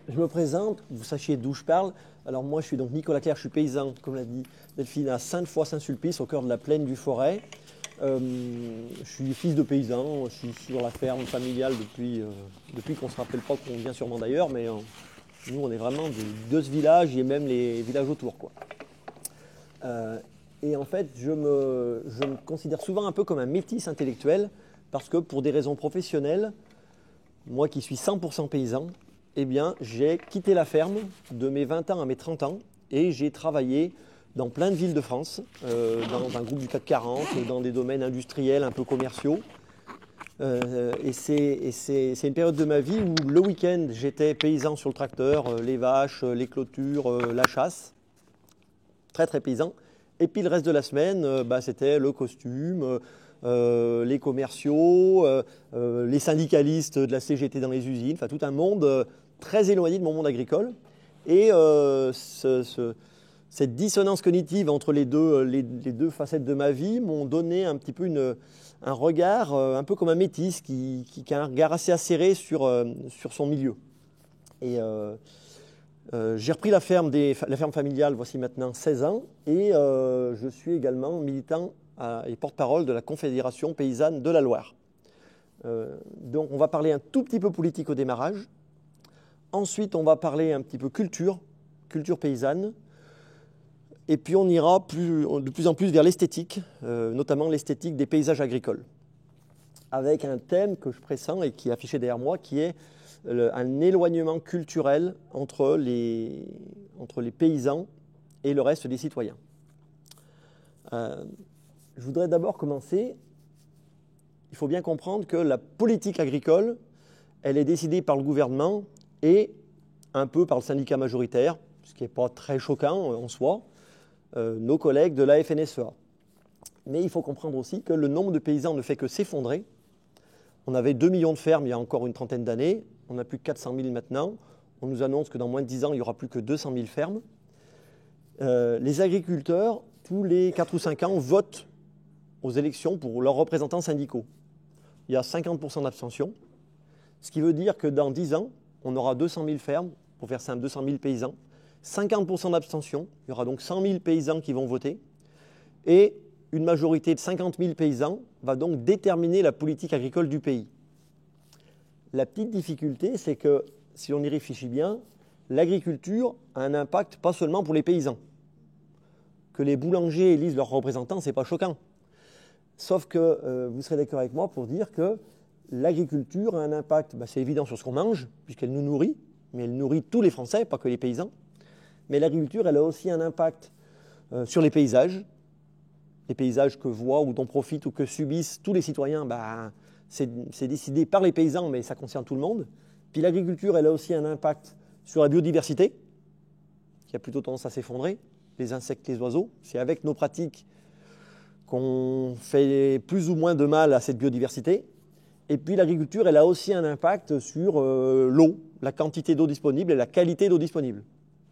Je me présente, que vous sachiez d'où je parle. Alors moi, je suis donc Nicolas Clerc, je suis paysan, comme l'a dit Delphine, à Sainte-Foy-Saint-Sulpice, au cœur de la plaine du Forêt. Je suis fils de paysan, je suis sur la ferme familiale depuis qu'on ne se rappelle pas qu'on vient sûrement d'ailleurs, mais nous, on est vraiment de ce village et même les villages autour, quoi. Et en fait, je me considère souvent un peu comme un métis intellectuel, parce que pour des raisons professionnelles, moi qui suis 100% paysan, eh bien, j'ai quitté la ferme de mes 20 ans à mes 30 ans et j'ai travaillé dans plein de villes de France, dans un groupe du CAC 40, dans des domaines industriels un peu commerciaux. Et c'est une période de ma vie où le week-end, j'étais paysan sur le tracteur, les vaches, les clôtures, la chasse, très très paysan. Et puis le reste de la semaine, c'était le costume, les commerciaux, les syndicalistes de la CGT dans les usines, enfin tout un monde très éloigné de mon monde agricole. Et cette dissonance cognitive entre les deux facettes de ma vie m'ont donné un petit peu un regard, un peu comme un métis qui a un regard assez acéré sur son milieu. Et j'ai repris la ferme familiale, voici maintenant 16 ans, et je suis également militant et porte-parole de la Confédération paysanne de la Loire. Donc on va parler un tout petit peu politique au démarrage. Ensuite, on va parler un petit peu culture paysanne. Et puis on ira de plus en plus vers l'esthétique, notamment l'esthétique des paysages agricoles. Avec un thème que je pressens et qui est affiché derrière moi, qui est un éloignement culturel entre les paysans et le reste des citoyens. Je voudrais d'abord commencer. Il faut bien comprendre que la politique agricole, elle est décidée par le gouvernement et un peu par le syndicat majoritaire, ce qui n'est pas très choquant en soi, nos collègues de la FNSEA. Mais il faut comprendre aussi que le nombre de paysans ne fait que s'effondrer. On avait 2 millions de fermes il y a encore une trentaine d'années, on a plus que 400 000 maintenant. On nous annonce que dans moins de 10 ans, il n'y aura plus que 200 000 fermes. Les agriculteurs, tous les 4 ou 5 ans, votent aux élections pour leurs représentants syndicaux. Il y a 50% d'abstention, ce qui veut dire que dans 10 ans, on aura 200 000 fermes, pour faire simple, 200 000 paysans, 50% d'abstention, il y aura donc 100 000 paysans qui vont voter, et une majorité de 50 000 paysans va donc déterminer la politique agricole du pays. La petite difficulté, c'est que, si on y réfléchit bien, l'agriculture a un impact pas seulement pour les paysans. Que les boulangers élisent leurs représentants, ce n'est pas choquant. Sauf que vous serez d'accord avec moi pour dire que l'agriculture a un impact, c'est évident sur ce qu'on mange, puisqu'elle nous nourrit, mais elle nourrit tous les Français, pas que les paysans. Mais l'agriculture, elle a aussi un impact sur les paysages que voient ou dont profitent ou que subissent tous les citoyens, c'est décidé par les paysans, mais ça concerne tout le monde. Puis l'agriculture, elle a aussi un impact sur la biodiversité, qui a plutôt tendance à s'effondrer, les insectes, les oiseaux. C'est avec nos pratiques qu'on fait plus ou moins de mal à cette biodiversité. Et puis l'agriculture, elle a aussi un impact sur l'eau, la quantité d'eau disponible et la qualité d'eau disponible.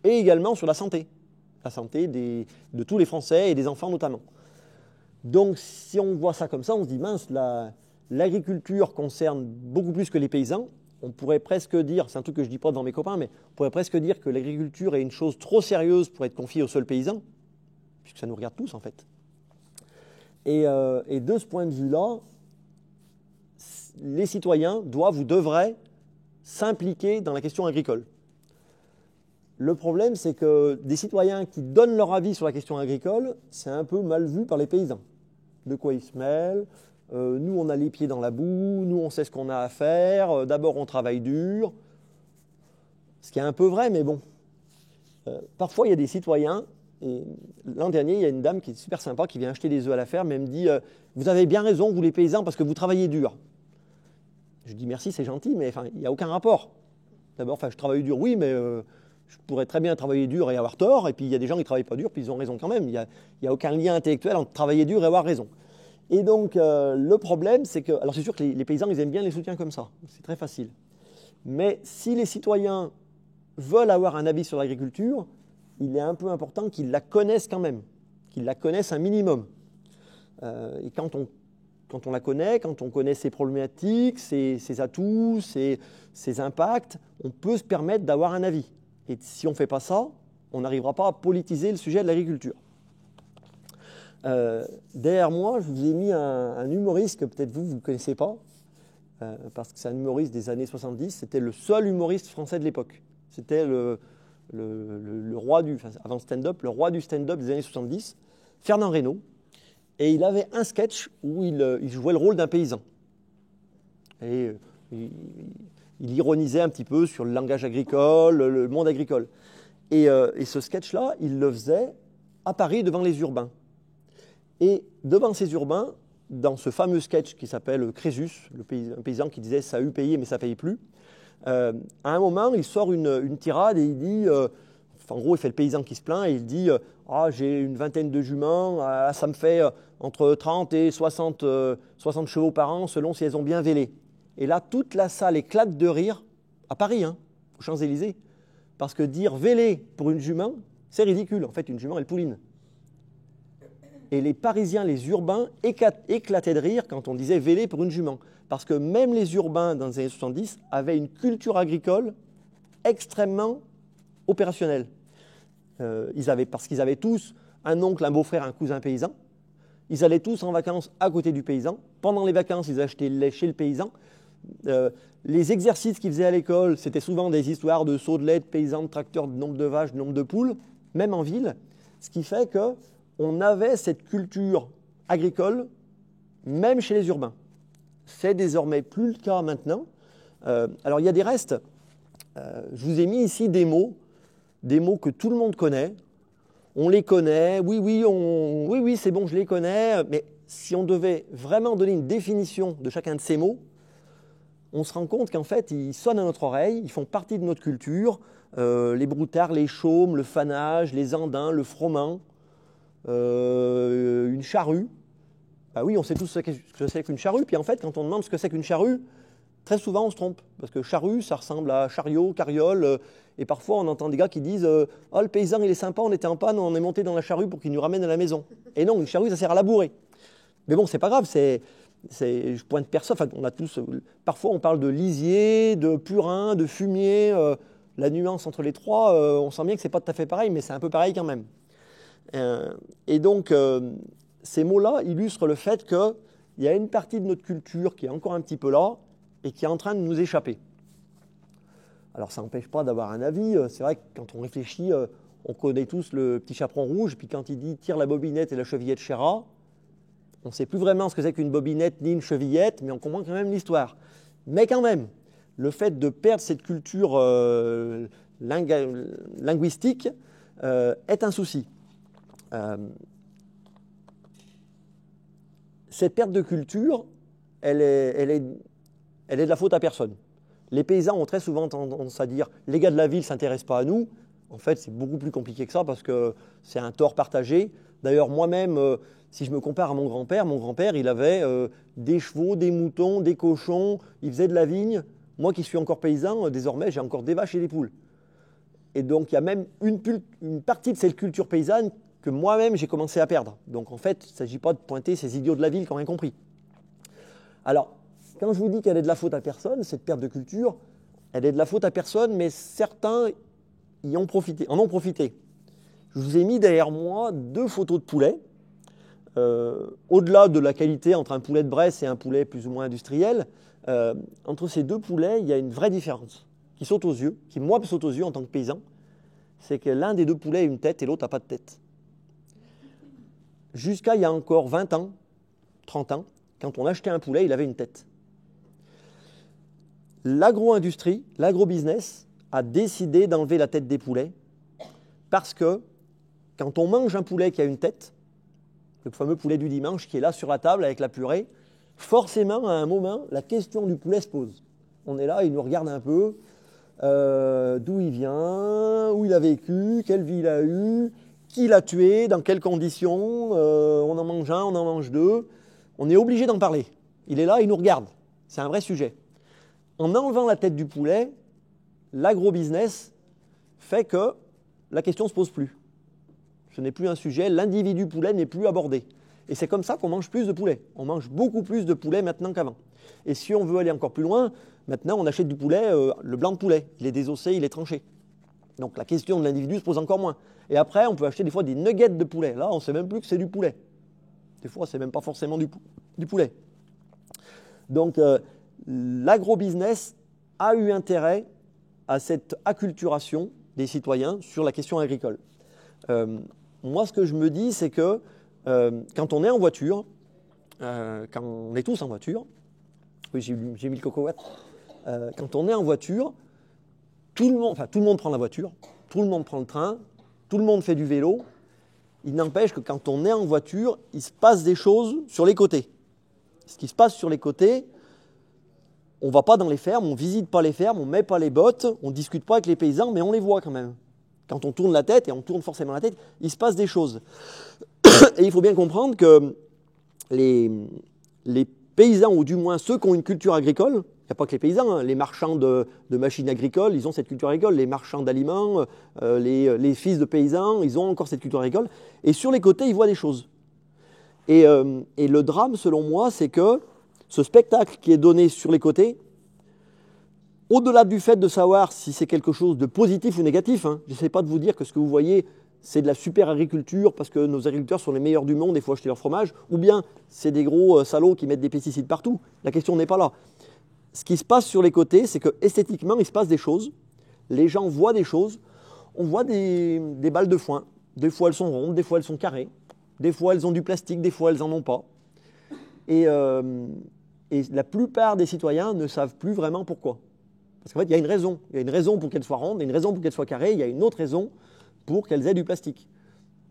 Et également sur la santé de tous les Français et des enfants notamment. Donc si on voit ça comme ça, on se dit mince, l'agriculture concerne beaucoup plus que les paysans. On pourrait presque dire, c'est un truc que je ne dis pas devant mes copains, mais on pourrait presque dire que l'agriculture est une chose trop sérieuse pour être confiée aux seuls paysans, puisque ça nous regarde tous en fait. Et de ce point de vue-là, les citoyens doivent ou devraient s'impliquer dans la question agricole. Le problème, c'est que des citoyens qui donnent leur avis sur la question agricole, c'est un peu mal vu par les paysans. De quoi ils se mêlent, nous on a les pieds dans la boue, nous on sait ce qu'on a à faire, d'abord on travaille dur. Ce qui est un peu vrai, mais bon. Parfois il y a des citoyens, et l'an dernier il y a une dame qui est super sympa, qui vient acheter des œufs à la ferme, et elle me dit vous avez bien raison, vous les paysans, parce que vous travaillez dur. Je dis merci, c'est gentil, mais il n'y a aucun rapport. D'abord, je travaille dur, oui, mais je pourrais très bien travailler dur et avoir tort, et puis il y a des gens qui ne travaillent pas dur, puis ils ont raison quand même. Il n'y a aucun lien intellectuel entre travailler dur et avoir raison. Et donc, le problème, c'est que... Alors c'est sûr que les paysans, ils aiment bien les soutiens comme ça, c'est très facile. Mais si les citoyens veulent avoir un avis sur l'agriculture, il est un peu important qu'ils la connaissent quand même, qu'ils la connaissent un minimum. Et quand on quand on la connaît, quand on connaît ses problématiques, ses atouts, ses impacts, on peut se permettre d'avoir un avis. Et si on ne fait pas ça, on n'arrivera pas à politiser le sujet de l'agriculture. Derrière moi, je vous ai mis un humoriste que peut-être vous ne connaissez pas, parce que c'est un humoriste des années 70. C'était le seul humoriste français de l'époque. C'était le roi du, enfin, avant stand-up, le roi du stand-up des années 70, Fernand Reynaud. Et il avait un sketch où il jouait le rôle d'un paysan. Et il ironisait un petit peu sur le langage agricole, le monde agricole. Et ce sketch-là, il le faisait à Paris devant les urbains. Et devant ces urbains, dans ce fameux sketch qui s'appelle Crésus, un paysan qui disait « ça a eu payé mais ça ne paye plus », à un moment, il sort une tirade et il dit, en gros, il fait le paysan qui se plaint et il dit « ah, j'ai une vingtaine de juments, ça me fait entre 30 et 60 chevaux par an selon si elles ont bien vélé ». Et là, toute la salle éclate de rire, à Paris, aux Champs-Élysées, parce que dire vélé pour une jument, c'est ridicule. En fait, une jument, elle pouline. Et les Parisiens, les urbains, éclataient de rire quand on disait vélé pour une jument. Parce que même les urbains, dans les années 70, avaient une culture agricole extrêmement opérationnelle. Parce qu'ils avaient tous un oncle, un beau-frère, un cousin paysan. Ils allaient tous en vacances à côté du paysan. Pendant les vacances, ils achetaient le lait chez le paysan. Les exercices qu'ils faisaient à l'école, c'était souvent des histoires de seaux de lait, de paysans, de tracteurs, de nombre de vaches, de nombre de poules, même en ville. Ce qui fait qu'on avait cette culture agricole, même chez les urbains. C'est désormais plus le cas maintenant. Alors il y a des restes. Je vous ai mis ici des mots que tout le monde connaît. On les connaît, oui, c'est bon, je les connais. Mais si on devait vraiment donner une définition de chacun de ces mots, on se rend compte qu'en fait, ils sonnent à notre oreille, ils font partie de notre culture. Les broutards, les chaumes, le fanage, les andins, le froment, une charrue. Bah oui, on sait tous ce que c'est qu'une charrue. Puis en fait, quand on demande ce que c'est qu'une charrue, très souvent on se trompe. Parce que charrue, ça ressemble à chariot, carriole. Et parfois, on entend des gars qui disent « oh, le paysan, il est sympa, on était en panne, on est monté dans la charrue pour qu'il nous ramène à la maison. » Et non, une charrue, ça sert à labourer. Mais bon, c'est pas grave, je pointe personne. Enfin, on a tous, parfois, on parle de lisier, de purin, de fumier. La nuance entre les trois, on sent bien que c'est pas tout à fait pareil, mais c'est un peu pareil quand même. Et donc, ces mots-là illustrent le fait qu'il y a une partie de notre culture qui est encore un petit peu là et qui est en train de nous échapper. Alors, ça n'empêche pas d'avoir un avis. C'est vrai que quand on réfléchit, on connaît tous le petit chaperon rouge. Puis quand il dit « tire la bobinette et la chevillette Chéra », on ne sait plus vraiment ce que c'est qu'une bobinette ni une chevillette, mais on comprend quand même l'histoire. Mais quand même, le fait de perdre cette culture linguistique est un souci. Cette perte de culture, elle est de la faute à personne. Les paysans ont très souvent tendance à dire « les gars de la ville ne s'intéressent pas à nous ». En fait, c'est beaucoup plus compliqué que ça parce que c'est un tort partagé. D'ailleurs, moi-même, si je me compare à mon grand-père, il avait des chevaux, des moutons, des cochons, il faisait de la vigne. Moi qui suis encore paysan, désormais, j'ai encore des vaches et des poules. Et donc, il y a même une partie de cette culture paysanne que moi-même, j'ai commencé à perdre. Donc, en fait, il ne s'agit pas de pointer ces idiots de la ville qui n'ont rien compris. Alors, quand je vous dis qu'elle est de la faute à personne, cette perte de culture, elle est de la faute à personne, mais certains en ont profité. Je vous ai mis derrière moi 2 photos de poulets. Au-delà de la qualité entre un poulet de Bresse et un poulet plus ou moins industriel, entre ces 2 poulets, il y a une vraie différence qui saute aux yeux, qui moi me saute aux yeux en tant que paysan. C'est que l'un des 2 poulets a une tête et l'autre n'a pas de tête. Jusqu'à il y a encore 20 ans, 30 ans, quand on achetait un poulet, il avait une tête. L'agro-industrie, l'agro-business a décidé d'enlever la tête des poulets parce que quand on mange un poulet qui a une tête, le fameux poulet du dimanche qui est là sur la table avec la purée, forcément à un moment, la question du poulet se pose. On est là, il nous regarde un peu, d'où il vient, où il a vécu, quelle vie il a eue, qui l'a tué, dans quelles conditions, on en mange un, on en mange 2. On est obligé d'en parler. Il est là, il nous regarde. C'est un vrai sujet. En enlevant la tête du poulet, l'agro-business fait que la question ne se pose plus. Ce n'est plus un sujet, l'individu poulet n'est plus abordé. Et c'est comme ça qu'on mange plus de poulet. On mange beaucoup plus de poulet maintenant qu'avant. Et si on veut aller encore plus loin, maintenant on achète du poulet, le blanc de poulet. Il est désossé, il est tranché. Donc la question de l'individu se pose encore moins. Et après, on peut acheter des fois des nuggets de poulet. Là, on ne sait même plus que c'est du poulet. Des fois, c'est même pas forcément du poulet. Donc l'agro-business a eu intérêt à cette acculturation des citoyens sur la question agricole. Moi, ce que je me dis, c'est que quand on est en voiture, quand on est tous en voiture, oui, j'ai mis le cocowatt, quand on est en voiture, tout le monde prend la voiture, tout le monde prend le train, tout le monde fait du vélo. Il n'empêche que quand on est en voiture, il se passe des choses sur les côtés. Ce qui se passe sur les côtés, on ne va pas dans les fermes, on ne visite pas les fermes, on ne met pas les bottes, on ne discute pas avec les paysans, mais on les voit quand même. Quand on tourne la tête, et on tourne forcément la tête, il se passe des choses. Et il faut bien comprendre que les paysans, ou du moins ceux qui ont une culture agricole, il n'y a pas que les paysans, hein, les marchands de machines agricoles, ils ont cette culture agricole, les marchands d'aliments, les fils de paysans, ils ont encore cette culture agricole. Et sur les côtés, ils voient des choses. Et le drame, selon moi, c'est que ce spectacle qui est donné sur les côtés, au-delà du fait de savoir si c'est quelque chose de positif ou négatif, hein, je n'essaie pas de vous dire que ce que vous voyez, c'est de la super agriculture parce que nos agriculteurs sont les meilleurs du monde et il faut acheter leur fromage, ou bien c'est des gros salauds qui mettent des pesticides partout. La question n'est pas là. Ce qui se passe sur les côtés, c'est que esthétiquement, il se passe des choses. Les gens voient des choses. On voit des balles de foin. Des fois, elles sont rondes, des fois, elles sont carrées. Des fois, elles ont du plastique, des fois, elles n'en ont pas. Et la plupart des citoyens ne savent plus vraiment pourquoi. Parce qu'en fait, il y a une raison. Il y a une raison pour qu'elles soient rondes, il y a une raison pour qu'elles soient carrées, il y a une autre raison pour qu'elles aient du plastique.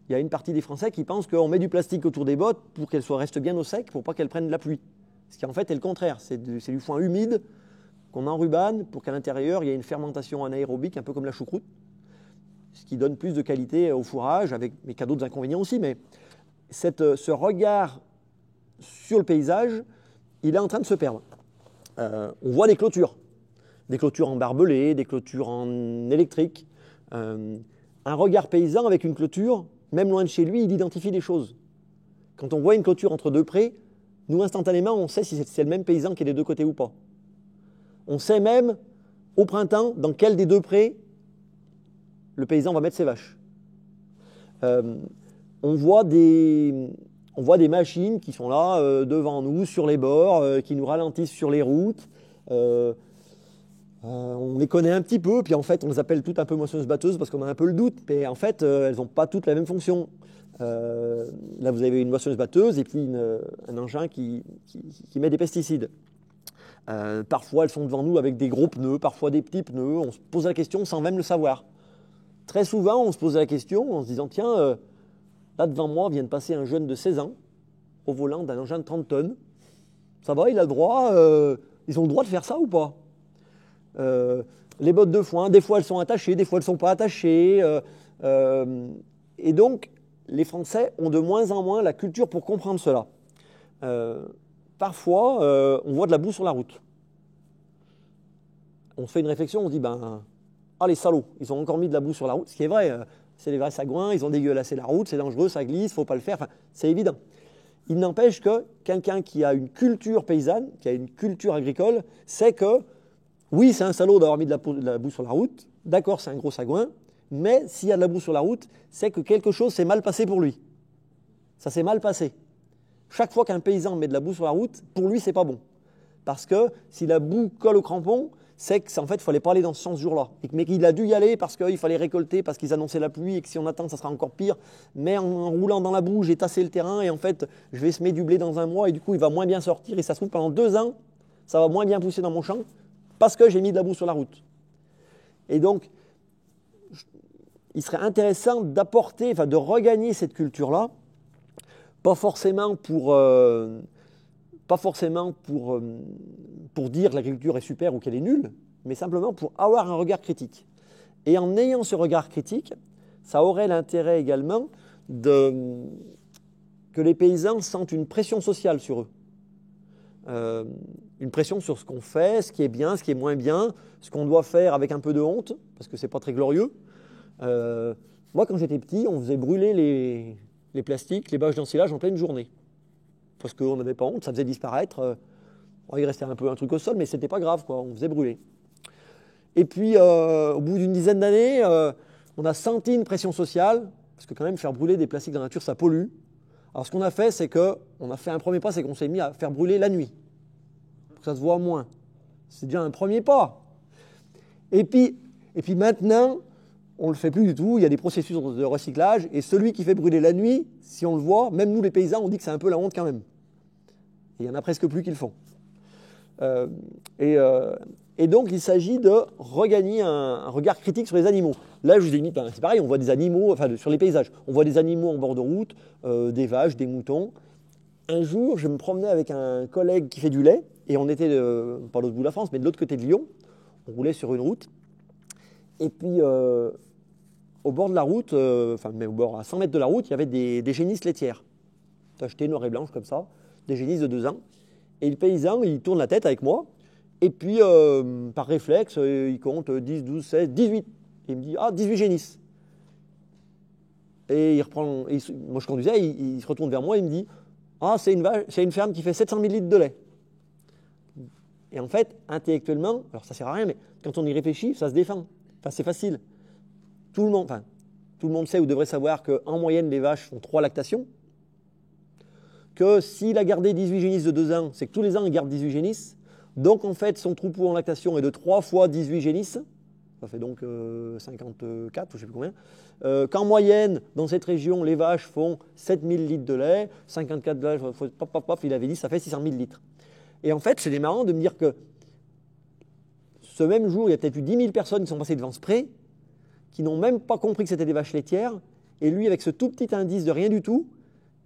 Il y a une partie des Français qui pensent qu'on met du plastique autour des bottes pour qu'elles restent bien au sec, pour pas qu'elles prennent de la pluie. Ce qui en fait est le contraire. C'est du foin humide qu'on enrubane pour qu'à l'intérieur, il y ait une fermentation anaérobique, un peu comme la choucroute, ce qui donne plus de qualité au fourrage, avec mes cas d'autres inconvénients aussi. Mais ce regard sur le paysage, il est en train de se perdre. On voit des clôtures en barbelé, des clôtures en électrique. Un regard paysan avec une clôture, même loin de chez lui, il identifie des choses. Quand on voit une clôture entre deux prés, nous, instantanément, on sait si c'est le même paysan qui est des deux côtés ou pas. On sait même, au printemps, dans quel des deux prés le paysan va mettre ses vaches. On voit des machines qui sont là, devant nous, sur les bords, qui nous ralentissent sur les routes. On les connaît un petit peu, puis en fait, on les appelle toutes un peu moissonneuses-batteuses parce qu'on a un peu le doute, mais en fait, elles n'ont pas toutes la même fonction. Là, vous avez une moissonneuse-batteuse et puis un engin qui met des pesticides. Parfois, elles sont devant nous avec des gros pneus, parfois des petits pneus. On se pose la question sans même le savoir. Très souvent, on se pose la question en se disant, tiens, là devant moi vient de passer un jeune de 16 ans au volant d'un engin de 30 tonnes. Ça va, il a le droit, ils ont le droit de faire ça ou pas? Les bottes de foin, des fois elles sont attachées, des fois elles ne sont pas attachées. Et donc, les Français ont de moins en moins la culture pour comprendre cela. Parfois, on voit de la boue sur la route. On se fait une réflexion, on se dit, les salauds, ils ont encore mis de la boue sur la route. Ce qui est vrai, c'est des vrais sagouins, ils ont dégueulassé la route, c'est dangereux, ça glisse, il ne faut pas le faire, enfin, c'est évident. Il n'empêche que quelqu'un qui a une culture paysanne, qui a une culture agricole, sait que, oui, c'est un salaud d'avoir mis de la boue sur la route, d'accord, c'est un gros sagouin, mais s'il y a de la boue sur la route, c'est que quelque chose s'est mal passé pour lui. Ça s'est mal passé. Chaque fois qu'un paysan met de la boue sur la route, pour lui, c'est pas bon. Parce que si la boue colle au crampon, c'est qu'en fait, il ne fallait pas aller dans ce sens ce jour-là. Mais qu'il a dû y aller parce qu'il fallait récolter, parce qu'ils annonçaient la pluie et que si on attend, ça sera encore pire. Mais en roulant dans la boue, j'ai tassé le terrain et en fait, je vais semer du blé dans un mois et du coup, il va moins bien sortir. Et ça se trouve, pendant 2 ans, ça va moins bien pousser dans mon champ parce que j'ai mis de la boue sur la route. Et donc, il serait intéressant d'apporter, de regagner cette culture-là, pas forcément pour dire que l'agriculture est super ou qu'elle est nulle, mais simplement pour avoir un regard critique. Et en ayant ce regard critique, ça aurait l'intérêt également que les paysans sentent une pression sociale sur eux. Une pression sur ce qu'on fait, ce qui est bien, ce qui est moins bien, ce qu'on doit faire avec un peu de honte, parce que c'est pas très glorieux. Moi, quand j'étais petit, on faisait brûler les plastiques, les bâches d'ensilage en pleine journée. parce qu'on n'avait pas honte, ça faisait disparaître. Il restait un peu un truc au sol, mais c'était pas grave, quoi, on faisait brûler. Et puis, au bout d'une dizaine d'années, on a senti une pression sociale, parce que quand même, faire brûler des plastiques dans la nature, ça pollue. Alors, ce qu'on a fait, c'est qu'on a fait un premier pas, c'est qu'on s'est mis à faire brûler la nuit, pour que ça se voit moins. C'est déjà un premier pas. Et puis maintenant, on ne le fait plus du tout, il y a des processus de recyclage, et celui qui fait brûler la nuit, si on le voit, même nous les paysans, on dit que c'est un peu la honte quand même. Et il n'y en a presque plus qui le font. Et donc, il s'agit de regagner un regard critique sur les animaux. Là, je vous ai mis, c'est pareil, on voit des animaux, enfin sur les paysages, on voit des animaux en bord de route, des vaches, des moutons. Un jour, je me promenais avec un collègue qui fait du lait, et on était, pas l'autre bout de la France, mais de l'autre côté de Lyon. On roulait sur une route. Et puis, au bord de la route, mais au bord, à 100 mètres de la route, il y avait des génisses laitières. Tachetées noires et blanches comme ça, des génisses de 2 ans. Et le paysan, il tourne la tête avec moi, et puis par réflexe, il compte 10, 12, 16, 18. Et il me dit, 18 génisses. Et il reprend, moi je conduisais, il se retourne vers moi et il me dit, c'est une ferme qui fait 700 000 litres de lait. Et en fait, intellectuellement, alors ça sert à rien, mais quand on y réfléchit, ça se défend. Enfin, c'est facile. Tout le monde sait ou devrait savoir qu'en moyenne, les vaches font 3 lactations. Que s'il a gardé 18 génisses de 2 ans, c'est que tous les ans, il garde 18 génisses. Donc, en fait, son troupeau en lactation est de 3 fois 18 génisses. Ça fait donc 54, ou je ne sais plus combien. Qu'en moyenne, dans cette région, les vaches font 7000 litres de lait. 54 vaches, il avait dit, ça fait 600 000 litres. Et en fait, c'est marrant de me dire que ce même jour, il y a peut-être eu 10 000 personnes qui sont passées devant ce pré, qui n'ont même pas compris que c'était des vaches laitières. Et lui, avec ce tout petit indice de rien du tout,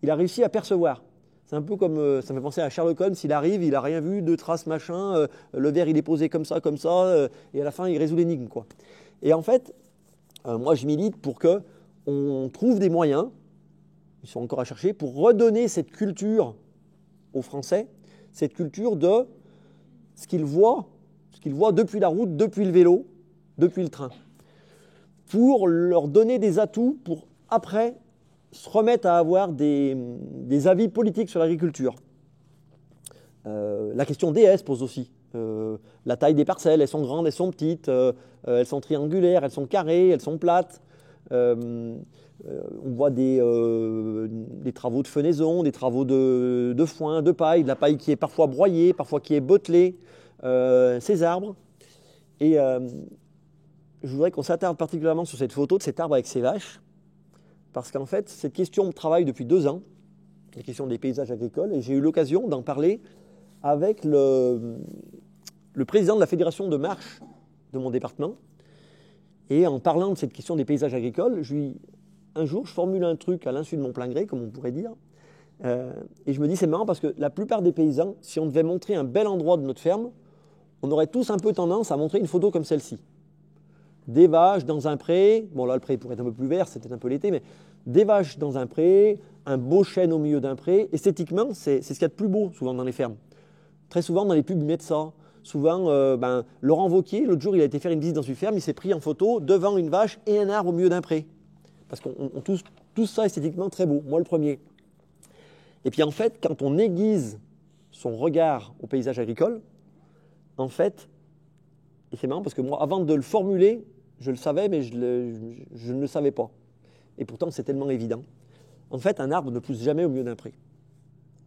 il a réussi à percevoir. C'est un peu comme, ça me fait penser à Sherlock Holmes, il arrive, il n'a rien vu, 2 traces, machin, le verre il est posé comme ça, et à la fin il résout l'énigme, quoi. Et en fait, moi je milite pour qu'on trouve des moyens, ils sont encore à chercher, pour redonner cette culture aux Français, cette culture de ce qu'ils voient depuis la route, depuis le vélo, depuis le train, pour leur donner des atouts pour après se remettre à avoir des avis politiques sur l'agriculture. La question DS se pose aussi. La taille des parcelles, elles sont grandes, elles sont petites, elles sont triangulaires, elles sont carrées, elles sont plates. On voit des travaux de fenaison, des travaux de foin, de paille, de la paille qui est parfois broyée, parfois qui est bottelée, ces arbres. Et je voudrais qu'on s'attarde particulièrement sur cette photo de cet arbre avec ses vaches. Parce qu'en fait, cette question me travaille depuis 2 ans, la question des paysages agricoles, et j'ai eu l'occasion d'en parler avec le président de la fédération de marche de mon département. Et en parlant de cette question des paysages agricoles, un jour, je formule un truc à l'insu de mon plein gré, comme on pourrait dire, et je me dis, c'est marrant parce que la plupart des paysans, si on devait montrer un bel endroit de notre ferme, on aurait tous un peu tendance à montrer une photo comme celle-ci. Des vaches dans un pré, bon là le pré pourrait être un peu plus vert, c'est peut-être un peu l'été, mais des vaches dans un pré, un beau chêne au milieu d'un pré, esthétiquement c'est ce qu'il y a de plus beau souvent dans les fermes. Très souvent dans les pubs ils mettent ça. Souvent, Laurent Wauquiez, l'autre jour il a été faire une visite dans une ferme, il s'est pris en photo devant une vache et un arbre au milieu d'un pré. Parce qu'on trouve tout ça esthétiquement très beau, moi le premier. Et puis en fait, quand on aiguise son regard au paysage agricole, en fait, et c'est marrant parce que moi, avant de le formuler, je le savais, mais je ne le savais pas. Et pourtant, c'est tellement évident. En fait, un arbre ne pousse jamais au milieu d'un pré.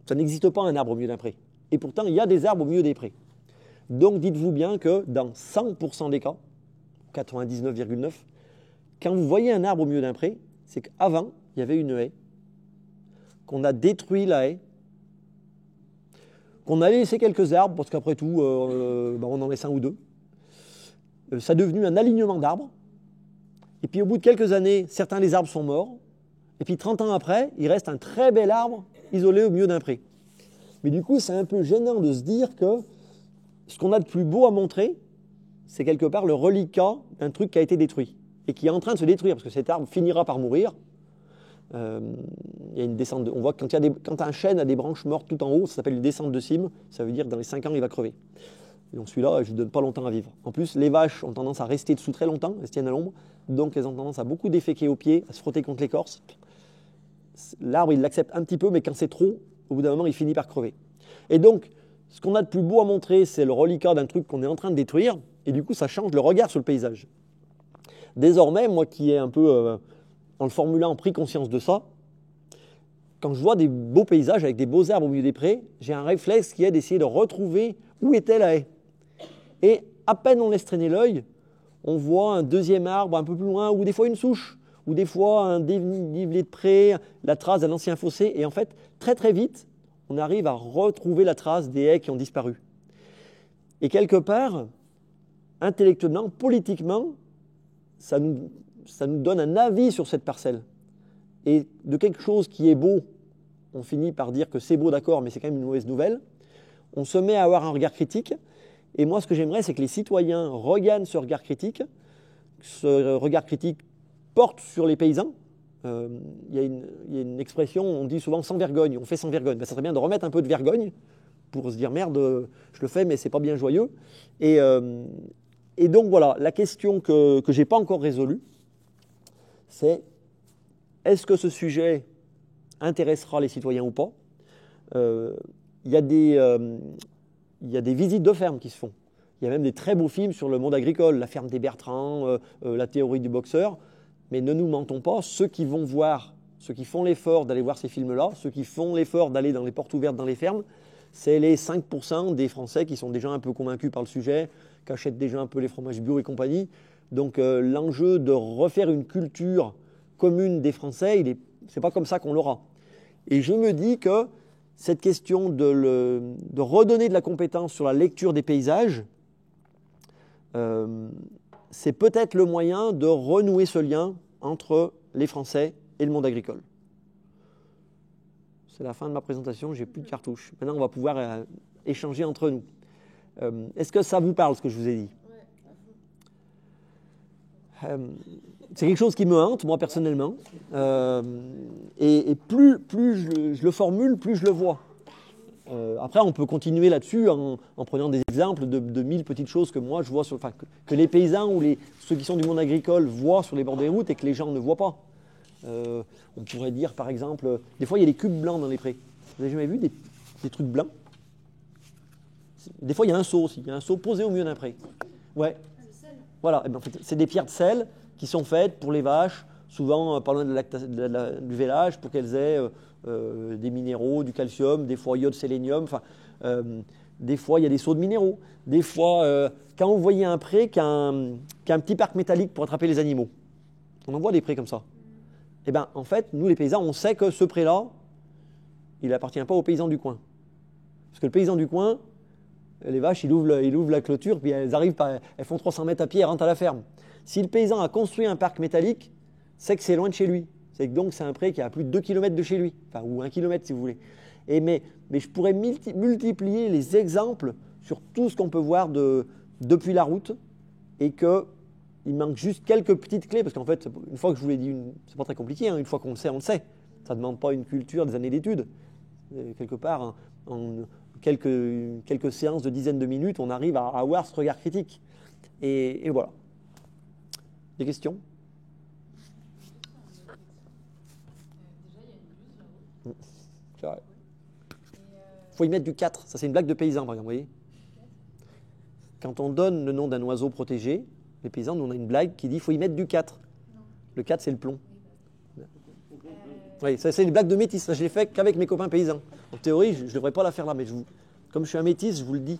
Ça n'existe pas un arbre au milieu d'un pré. Et pourtant, il y a des arbres au milieu des prés. Donc, dites-vous bien que dans 100% des cas, 99,9%, quand vous voyez un arbre au milieu d'un pré, c'est qu'avant, il y avait une haie, qu'on a détruit la haie, qu'on a laissé quelques arbres, parce qu'après tout, on en laisse 1 ou 2. Ça est devenu un alignement d'arbres. Et puis au bout de quelques années, certains des arbres sont morts. Et puis 30 ans après, il reste un très bel arbre isolé au milieu d'un pré. Mais du coup, c'est un peu gênant de se dire que ce qu'on a de plus beau à montrer, c'est quelque part le reliquat d'un truc qui a été détruit et qui est en train de se détruire, parce que cet arbre finira par mourir. Il y a une descente on voit que quand un chêne a des branches mortes tout en haut, ça s'appelle une descente de cime. Ça veut dire que dans les 5 ans, il va crever. Et donc celui-là, je ne donne pas longtemps à vivre. En plus, les vaches ont tendance à rester dessous très longtemps, elles se tiennent à l'ombre, donc elles ont tendance à beaucoup déféquer aux pieds, à se frotter contre l'écorce. L'arbre, il l'accepte un petit peu, mais quand c'est trop, au bout d'un moment, il finit par crever. Et donc, ce qu'on a de plus beau à montrer, c'est le reliquat d'un truc qu'on est en train de détruire, et du coup, ça change le regard sur le paysage. Désormais, moi qui ai un peu, en le formulant, pris conscience de ça, quand je vois des beaux paysages avec des beaux arbres au milieu des prés, j'ai un réflexe qui est d'essayer de retrouver où était la haie. Et à peine on laisse traîner l'œil, on voit un deuxième arbre un peu plus loin, ou des fois une souche, ou des fois un dénivelé de pré, la trace d'un ancien fossé. Et en fait, très très vite, on arrive à retrouver la trace des haies qui ont disparu. Et quelque part, intellectuellement, politiquement, ça nous donne un avis sur cette parcelle. Et de quelque chose qui est beau, on finit par dire que c'est beau, d'accord, mais c'est quand même une mauvaise nouvelle. On se met à avoir un regard critique. Et moi, ce que j'aimerais, c'est que les citoyens regagnent ce regard critique. Ce regard critique porte sur les paysans. Il y a une expression, on dit souvent sans vergogne, on fait sans vergogne. Ben, ça serait bien de remettre un peu de vergogne pour se dire merde, je le fais, mais c'est pas bien joyeux. Et donc voilà, la question que je n'ai pas encore résolue, c'est est-ce que ce sujet intéressera les citoyens ou pas? Il y a des visites de fermes qui se font. Il y a même des très beaux films sur le monde agricole, la ferme des Bertrands, la théorie du boxeur. Mais ne nous mentons pas, ceux qui vont voir, ceux qui font l'effort d'aller voir ces films-là, ceux qui font l'effort d'aller dans les portes ouvertes dans les fermes, c'est les 5% des Français qui sont déjà un peu convaincus par le sujet, qui achètent déjà un peu les fromages bio et compagnie. Donc l'enjeu de refaire une culture commune des Français, c'est pas comme ça qu'on l'aura. Et je me dis que cette question de redonner de la compétence sur la lecture des paysages, c'est peut-être le moyen de renouer ce lien entre les Français et le monde agricole. C'est la fin de ma présentation, j'ai plus de cartouches. Maintenant, on va pouvoir échanger entre nous. Est-ce que ça vous parle, ce que je vous ai dit? C'est quelque chose qui me hante, moi, personnellement. Et plus je le formule, plus je le vois. Après, on peut continuer là-dessus en prenant des exemples de 1000 petites choses que moi, je vois, que les paysans ou ceux qui sont du monde agricole voient sur les bords des routes et que les gens ne voient pas. On pourrait dire, par exemple, des fois, il y a des cubes blancs dans les prés. Vous avez jamais vu des trucs blancs? Des fois, il y a un seau aussi. Il y a un seau posé au milieu d'un pré. Ouais. Voilà. Et ben, en fait, c'est des pierres de sel qui sont faites pour les vaches, souvent pas loin du village, pour qu'elles aient des minéraux, du calcium, des fois iode, sélénium. Des fois, il y a des seaux de minéraux. Des fois, quand vous voyez un pré qui a un petit parc métallique pour attraper les animaux, on en voit des prés comme ça. Eh bien, en fait, nous, les paysans, on sait que ce pré-là, il n'appartient pas aux paysans du coin. Parce que le paysan du coin, les vaches, il ouvre la clôture, puis elles font 300 mètres à pied, elles rentrent à la ferme. Si le paysan a construit un parc métallique, c'est que c'est loin de chez lui. C'est que donc c'est un pré qui est à plus de 2 km de chez lui, ou 1 km si vous voulez. Mais je pourrais multiplier les exemples sur tout ce qu'on peut voir depuis la route, et qu'il manque juste quelques petites clés, parce qu'en fait, une fois que je vous l'ai dit, c'est pas très compliqué, hein, une fois qu'on le sait, on le sait. Ça ne demande pas une culture, des années d'études. Quelque part, en quelques séances de dizaines de minutes, on arrive à avoir ce regard critique. Et voilà. Des questions? C'est vrai. Il faut y mettre du 4. Ça, c'est une blague de paysan, par exemple, vous voyez. Quand on donne le nom d'un oiseau protégé, les paysans, nous, on a une blague qui dit qu'il faut y mettre du 4. Le 4, c'est le plomb. Oui, ça, c'est une blague de métis. Ça, je l'ai fait qu'avec mes copains paysans. En théorie, je ne devrais pas la faire là, mais comme je suis un métis, je vous le dis.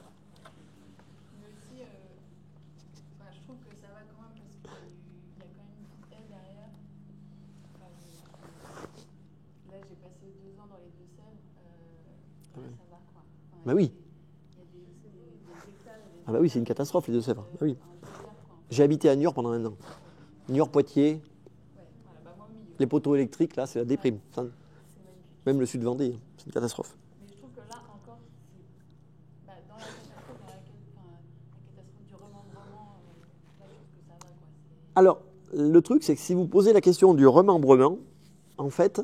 Mais aussi, je trouve que ça va quand même parce qu'il y a quand même une petite aide derrière. Là, j'ai passé 2 ans dans les Deux-Sèvres. Ça va, quoi. Bah oui. Il y a des hectares. Ah bah oui, c'est une catastrophe, les Deux-Sèvres. Ah oui. J'ai habité à Niort pendant 1 an. Niort-Poitiers. Les poteaux électriques, là, c'est la déprime. Enfin, même le sud de Vendée, c'est une catastrophe. Mais je trouve que là, encore, dans la catastrophe, la catastrophe du remembrement, là, je trouve que ça va, quoi. Alors, le truc, c'est que si vous posez la question du remembrement, en fait,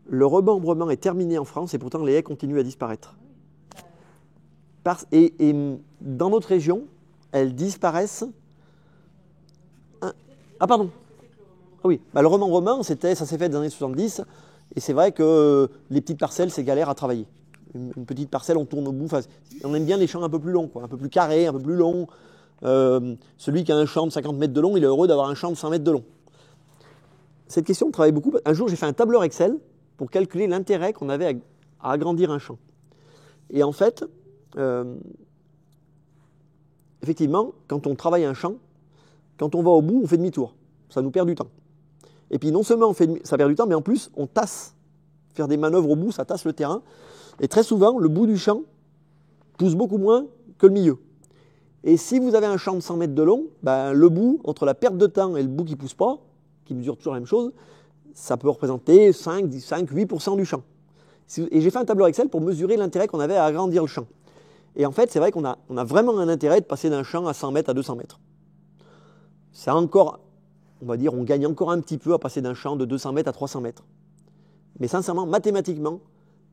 le remembrement est terminé en France et pourtant les haies continuent à disparaître. Et dans notre région, elles disparaissent. Ah, pardon. Ah oui, le remembrement, ça s'est fait dans les années 70. Et c'est vrai que les petites parcelles, c'est galère à travailler. Une petite parcelle, on tourne au bout. Enfin, on aime bien les champs un peu plus longs, quoi, un peu plus carrés, un peu plus longs. Celui qui a un champ de 50 mètres de long, il est heureux d'avoir un champ de 100 mètres de long. Cette question, on travaille beaucoup. Un jour, j'ai fait un tableur Excel pour calculer l'intérêt qu'on avait à agrandir un champ. Et en fait, effectivement, quand on travaille un champ, quand on va au bout, on fait demi-tour. Ça nous perd du temps. Et puis non seulement ça perd du temps, mais en plus, on tasse. Faire des manœuvres au bout, ça tasse le terrain. Et très souvent, le bout du champ pousse beaucoup moins que le milieu. Et si vous avez un champ de 100 mètres de long, ben, le bout, entre la perte de temps et le bout qui ne pousse pas, qui mesure toujours la même chose, ça peut représenter 5, 8% du champ. Et j'ai fait un tableur Excel pour mesurer l'intérêt qu'on avait à agrandir le champ. Et en fait, c'est vrai qu'on a vraiment un intérêt de passer d'un champ à 100 mètres à 200 mètres. C'est encore, on va dire, on gagne encore un petit peu à passer d'un champ de 200 mètres à 300 mètres. Mais sincèrement, mathématiquement,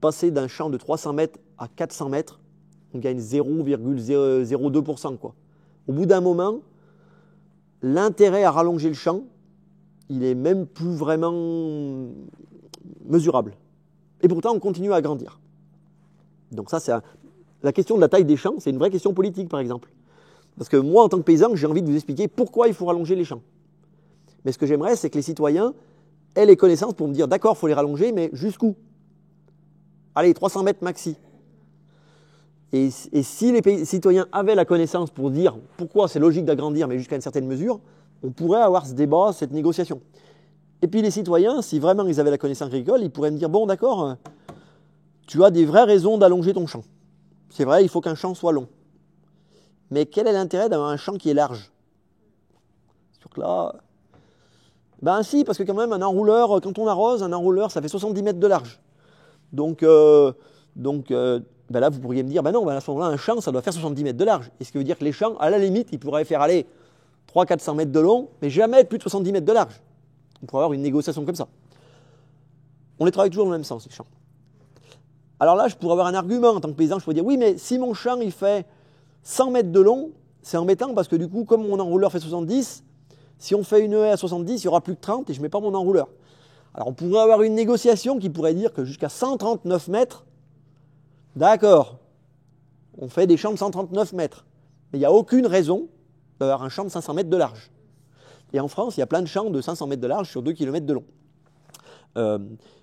passer d'un champ de 300 mètres à 400 mètres, on gagne 0,02%, quoi. Au bout d'un moment, l'intérêt à rallonger le champ, il est même plus vraiment mesurable. Et pourtant, on continue à agrandir. Donc ça, c'est la question de la taille des champs, c'est une vraie question politique, par exemple. Parce que moi, en tant que paysan, j'ai envie de vous expliquer pourquoi il faut rallonger les champs. Mais ce que j'aimerais, c'est que les citoyens aient les connaissances pour me dire, d'accord, il faut les rallonger, mais jusqu'où? Allez, 300 mètres maxi. Et si les citoyens avaient la connaissance pour dire pourquoi c'est logique d'agrandir, mais jusqu'à une certaine mesure, on pourrait avoir ce débat, cette négociation. Et puis les citoyens, si vraiment ils avaient la connaissance agricole, ils pourraient me dire, bon d'accord, tu as des vraies raisons d'allonger ton champ. C'est vrai, il faut qu'un champ soit long. Mais quel est l'intérêt d'avoir un champ qui est large? Sur que là, ben si, parce que quand même, un enrouleur, quand on arrose, un enrouleur, ça fait 70 mètres de large. Donc ben là, vous pourriez me dire, ben non, ben à ce moment-là, un champ, ça doit faire 70 mètres de large. Et ce qui veut dire que les champs, à la limite, ils pourraient faire aller 300-400 mètres de long, mais jamais plus de 70 mètres de large. On pourrait avoir une négociation comme ça. On les travaille toujours dans le même sens, les champs. Alors là, je pourrais avoir un argument en tant que paysan, je pourrais dire, oui, mais si mon champ, il fait 100 mètres de long, c'est embêtant parce que du coup, comme mon enrouleur fait 70, si on fait une haie à 70, il n'y aura plus que 30 et je ne mets pas mon enrouleur. Alors on pourrait avoir une négociation qui pourrait dire que jusqu'à 139 mètres, d'accord, on fait des champs de 139 mètres. Mais il n'y a aucune raison d'avoir un champ de 500 mètres de large. Et en France, il y a plein de champs de 500 mètres de large sur 2 km de long.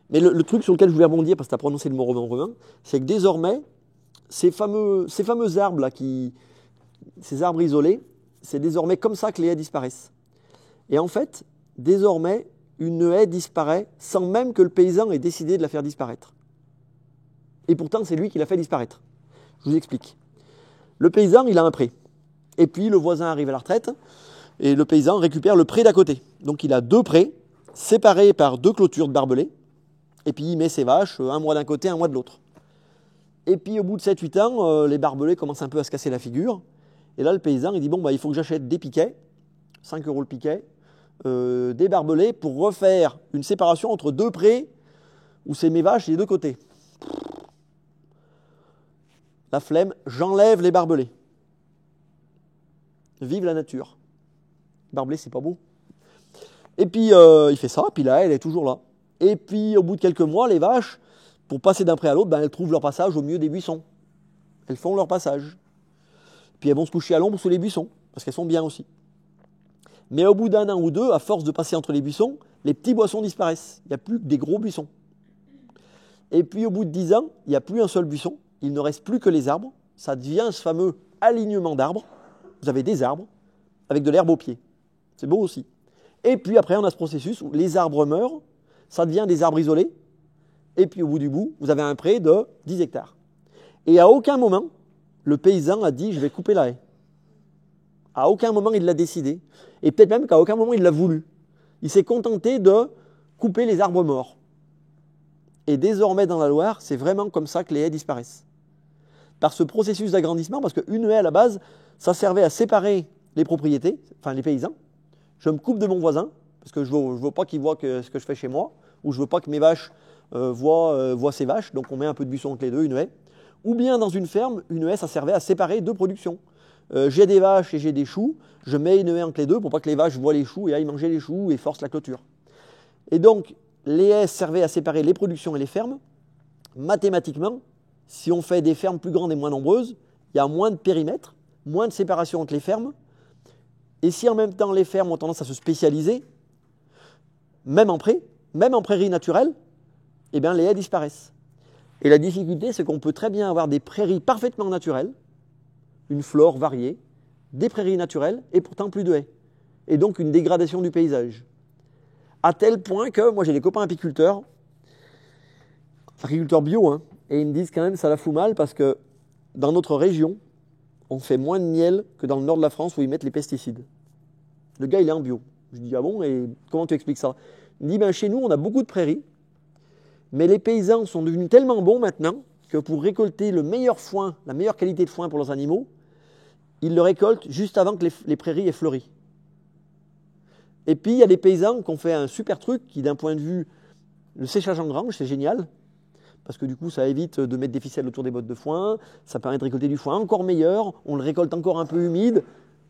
Mais le truc sur lequel je voulais rebondir, parce que tu as prononcé le mot romain, c'est que désormais, ces fameux arbres là, ces arbres isolés, c'est désormais comme ça que les haies disparaissent. Et en fait, désormais, une haie disparaît sans même que le paysan ait décidé de la faire disparaître. Et pourtant, c'est lui qui l'a fait disparaître. Je vous explique. Le paysan, il a un pré. Et puis, le voisin arrive à la retraite, et le paysan récupère le pré d'à côté. Donc, il a 2 prés, séparés par 2 clôtures de barbelés. Et puis, il met ses vaches, un mois d'un côté, un mois de l'autre. Et puis, au bout de 7-8 ans, les barbelés commencent un peu à se casser la figure. Et là, le paysan, il dit, bon, bah, il faut que j'achète des piquets, 5 € le piquet, des barbelés pour refaire une séparation entre 2 prés où c'est mes vaches des 2 côtés. La flemme, j'enlève les barbelés. Vive la nature. Barbelé, c'est pas beau. Et puis, il fait ça, puis là, elle est toujours là. Et puis, au bout de quelques mois, les vaches, pour passer d'un pré à l'autre, ben, elles trouvent leur passage au milieu des buissons. Elles font leur passage. Puis elles vont se coucher à l'ombre sous les buissons, parce qu'elles sont bien aussi. Mais au bout d'un an ou deux, à force de passer entre les buissons, les petits buissons disparaissent. Il n'y a plus que des gros buissons. Et puis au bout de 10 ans, il n'y a plus un seul buisson. Il ne reste plus que les arbres. Ça devient ce fameux alignement d'arbres. Vous avez des arbres avec de l'herbe au pied. C'est beau aussi. Et puis après, on a ce processus où les arbres meurent. Ça devient des arbres isolés. Et puis au bout du bout, vous avez un pré de 10 hectares. Et à aucun moment, le paysan a dit « je vais couper la haie ». À aucun moment, il l'a décidé. Et peut-être même qu'à aucun moment, il l'a voulu. Il s'est contenté de couper les arbres morts. Et désormais, dans la Loire, c'est vraiment comme ça que les haies disparaissent. Par ce processus d'agrandissement, parce qu'une haie, à la base, ça servait à séparer les propriétés, enfin les paysans. Je me coupe de mon voisin, parce que je ne veux pas qu'il voit ce que je fais chez moi, ou je ne veux pas que mes vaches voient ses vaches, donc on met un peu de buisson entre les deux, une haie. Ou bien dans une ferme, une haie, ça servait à séparer 2 productions. J'ai des vaches et j'ai des choux, je mets une haie entre les deux pour pas que les vaches voient les choux et aillent manger les choux et forcent la clôture. Et donc, les haies servaient à séparer les productions et les fermes. Mathématiquement, si on fait des fermes plus grandes et moins nombreuses, il y a moins de périmètre, moins de séparation entre les fermes. Et si en même temps les fermes ont tendance à se spécialiser, même en prairie naturelle, eh bien, les haies disparaissent. Et la difficulté, c'est qu'on peut très bien avoir des prairies parfaitement naturelles, une flore variée, des prairies naturelles et pourtant plus de haies. Et donc une dégradation du paysage. À tel point que, moi j'ai des copains apiculteurs bio, hein, et ils me disent quand même ça la fout mal parce que dans notre région, on fait moins de miel que dans le nord de la France où ils mettent les pesticides. Le gars il est en bio. Je dis ah bon, et comment tu expliques ça? Il me dit ben, chez nous on a beaucoup de prairies, mais les paysans sont devenus tellement bons maintenant que pour récolter le meilleur foin, la meilleure qualité de foin pour leurs animaux, ils le récoltent juste avant que les prairies aient fleuri. Et puis il y a des paysans qui ont fait un super truc qui d'un point de vue le séchage en grange, c'est génial, parce que du coup ça évite de mettre des ficelles autour des bottes de foin, ça permet de récolter du foin encore meilleur, on le récolte encore un peu humide.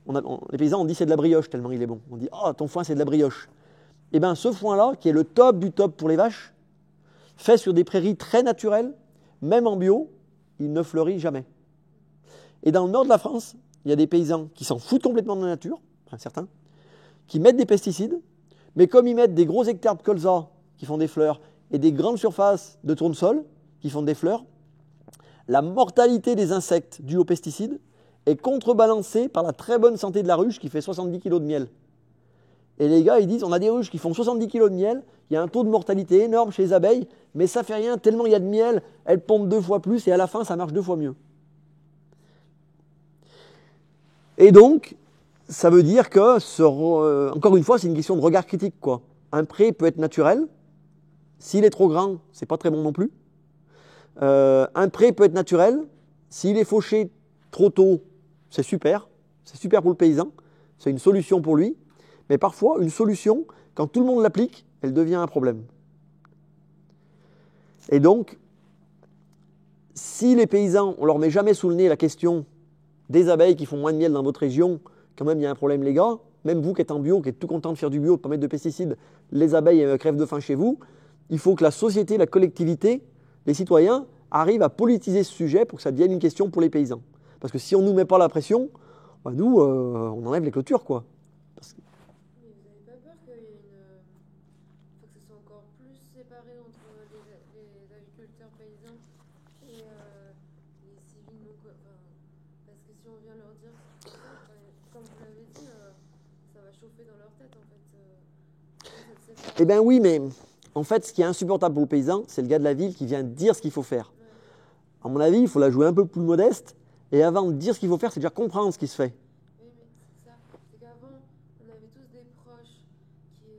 Les paysans on dit c'est de la brioche tellement il est bon. On dit oh ton foin c'est de la brioche. Et bien ce foin-là, qui est le top du top pour les vaches, fait sur des prairies très naturelles, même en bio, il ne fleurit jamais. Et dans le nord de la France, il y a des paysans qui s'en foutent complètement de la nature, enfin certains, qui mettent des pesticides, mais comme ils mettent des gros hectares de colza qui font des fleurs et des grandes surfaces de tournesol qui font des fleurs, la mortalité des insectes due aux pesticides est contrebalancée par la très bonne santé de la ruche qui fait 70 kg de miel. Et les gars, ils disent, on a des ruches qui font 70 kg de miel, il y a un taux de mortalité énorme chez les abeilles, mais ça fait rien, tellement il y a de miel, elles pondent 2 fois plus et à la fin, ça marche 2 fois mieux. Et donc, ça veut dire que, encore une fois, c'est une question de regard critique, quoi. Un pré peut être naturel. S'il est trop grand, c'est pas très bon non plus. Un pré peut être naturel. S'il est fauché trop tôt, c'est super. C'est super pour le paysan. C'est une solution pour lui. Mais parfois, une solution, quand tout le monde l'applique, elle devient un problème. Et donc, si les paysans, on leur met jamais sous le nez la question des abeilles qui font moins de miel dans votre région, quand même il y a un problème les gars, même vous qui êtes en bio, qui êtes tout content de faire du bio, de ne pas mettre de pesticides, les abeilles crèvent de faim chez vous, il faut que la société, la collectivité, les citoyens arrivent à politiser ce sujet pour que ça devienne une question pour les paysans. Parce que si on ne nous met pas la pression, bah nous, on enlève les clôtures, quoi. Parce que... Mais vous n'avez pas peur qu'il y ait faut que ce soit encore plus séparé entre les agriculteurs paysans et les civils non parce que si on vient leur dire comme vous l'avez dit, ça va chauffer dans leur tête en fait. Eh bien oui, mais en fait, ce qui est insupportable pour le paysan, c'est le gars de la ville qui vient dire ce qu'il faut faire. Ouais. À mon avis, il faut la jouer un peu plus modeste, et avant de dire ce qu'il faut faire, c'est déjà comprendre ce qui se fait. Oui, mais c'est ça. C'est qu'avant, on avait tous des proches qui,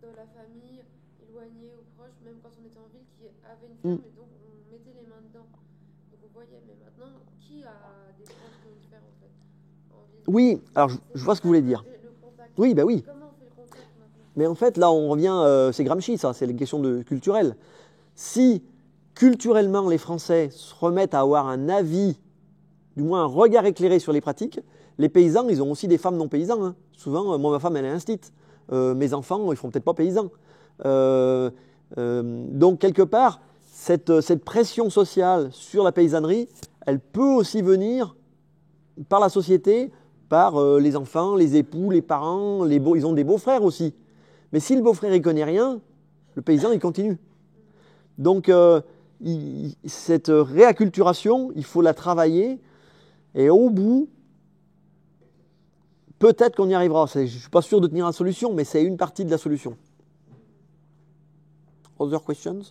dans la famille, éloignés ou proches, même quand on était en ville, qui avaient une ferme, et donc on mettait les mains dedans. Donc on voyait, mais maintenant, qui a des proches qui ont une ferme en fait en ville? Oui, alors je vois ce que vous voulez dire. Oui, ben oui. Comment on fait le contact maintenant? Mais en fait, là, on revient, c'est Gramsci, ça, c'est une question culturelle. Si, culturellement, les Français se remettent à avoir un avis, du moins un regard éclairé sur les pratiques, les paysans, ils ont aussi des femmes non paysans. Hein. Souvent, moi, ma femme, elle est instite. Mes enfants, ils ne feront peut-être pas paysans. Donc, quelque part, cette pression sociale sur la paysannerie, elle peut aussi venir par la société, par les enfants, les époux, les parents, ils ont des beaux-frères aussi. Mais si le beau-frère ne connaît rien, le paysan, il continue. Donc, cette réacculturation, il faut la travailler. Et au bout, peut-être qu'on y arrivera. Je ne suis pas sûr de tenir la solution, mais c'est une partie de la solution. Other questions?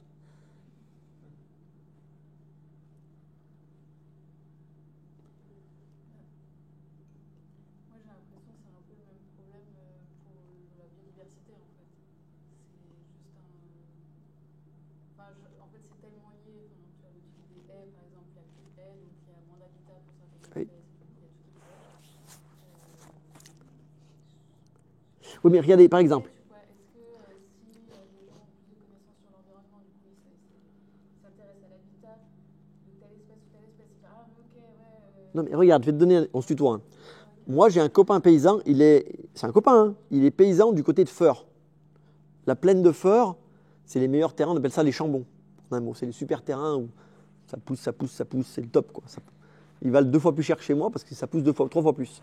Oui, mais regardez, par exemple. Est-ce que si les gens ont plus de connaissances sur l'environnement, du coup, ils s'intéressent à l'habitat de telle espèce ou telle espèce, ils disent ah, ok, ouais. Non, mais regarde, je vais te donner, on se tutoie. Hein. Moi, j'ai un copain paysan, c'est un copain, hein, il est paysan du côté de Feur. La plaine de Feur, c'est les meilleurs terrains, on appelle ça les chambons. En un mot, c'est les super terrains où ça pousse, c'est le top, quoi. Ils valent 2 fois plus cher que chez moi parce que ça pousse 3 fois plus.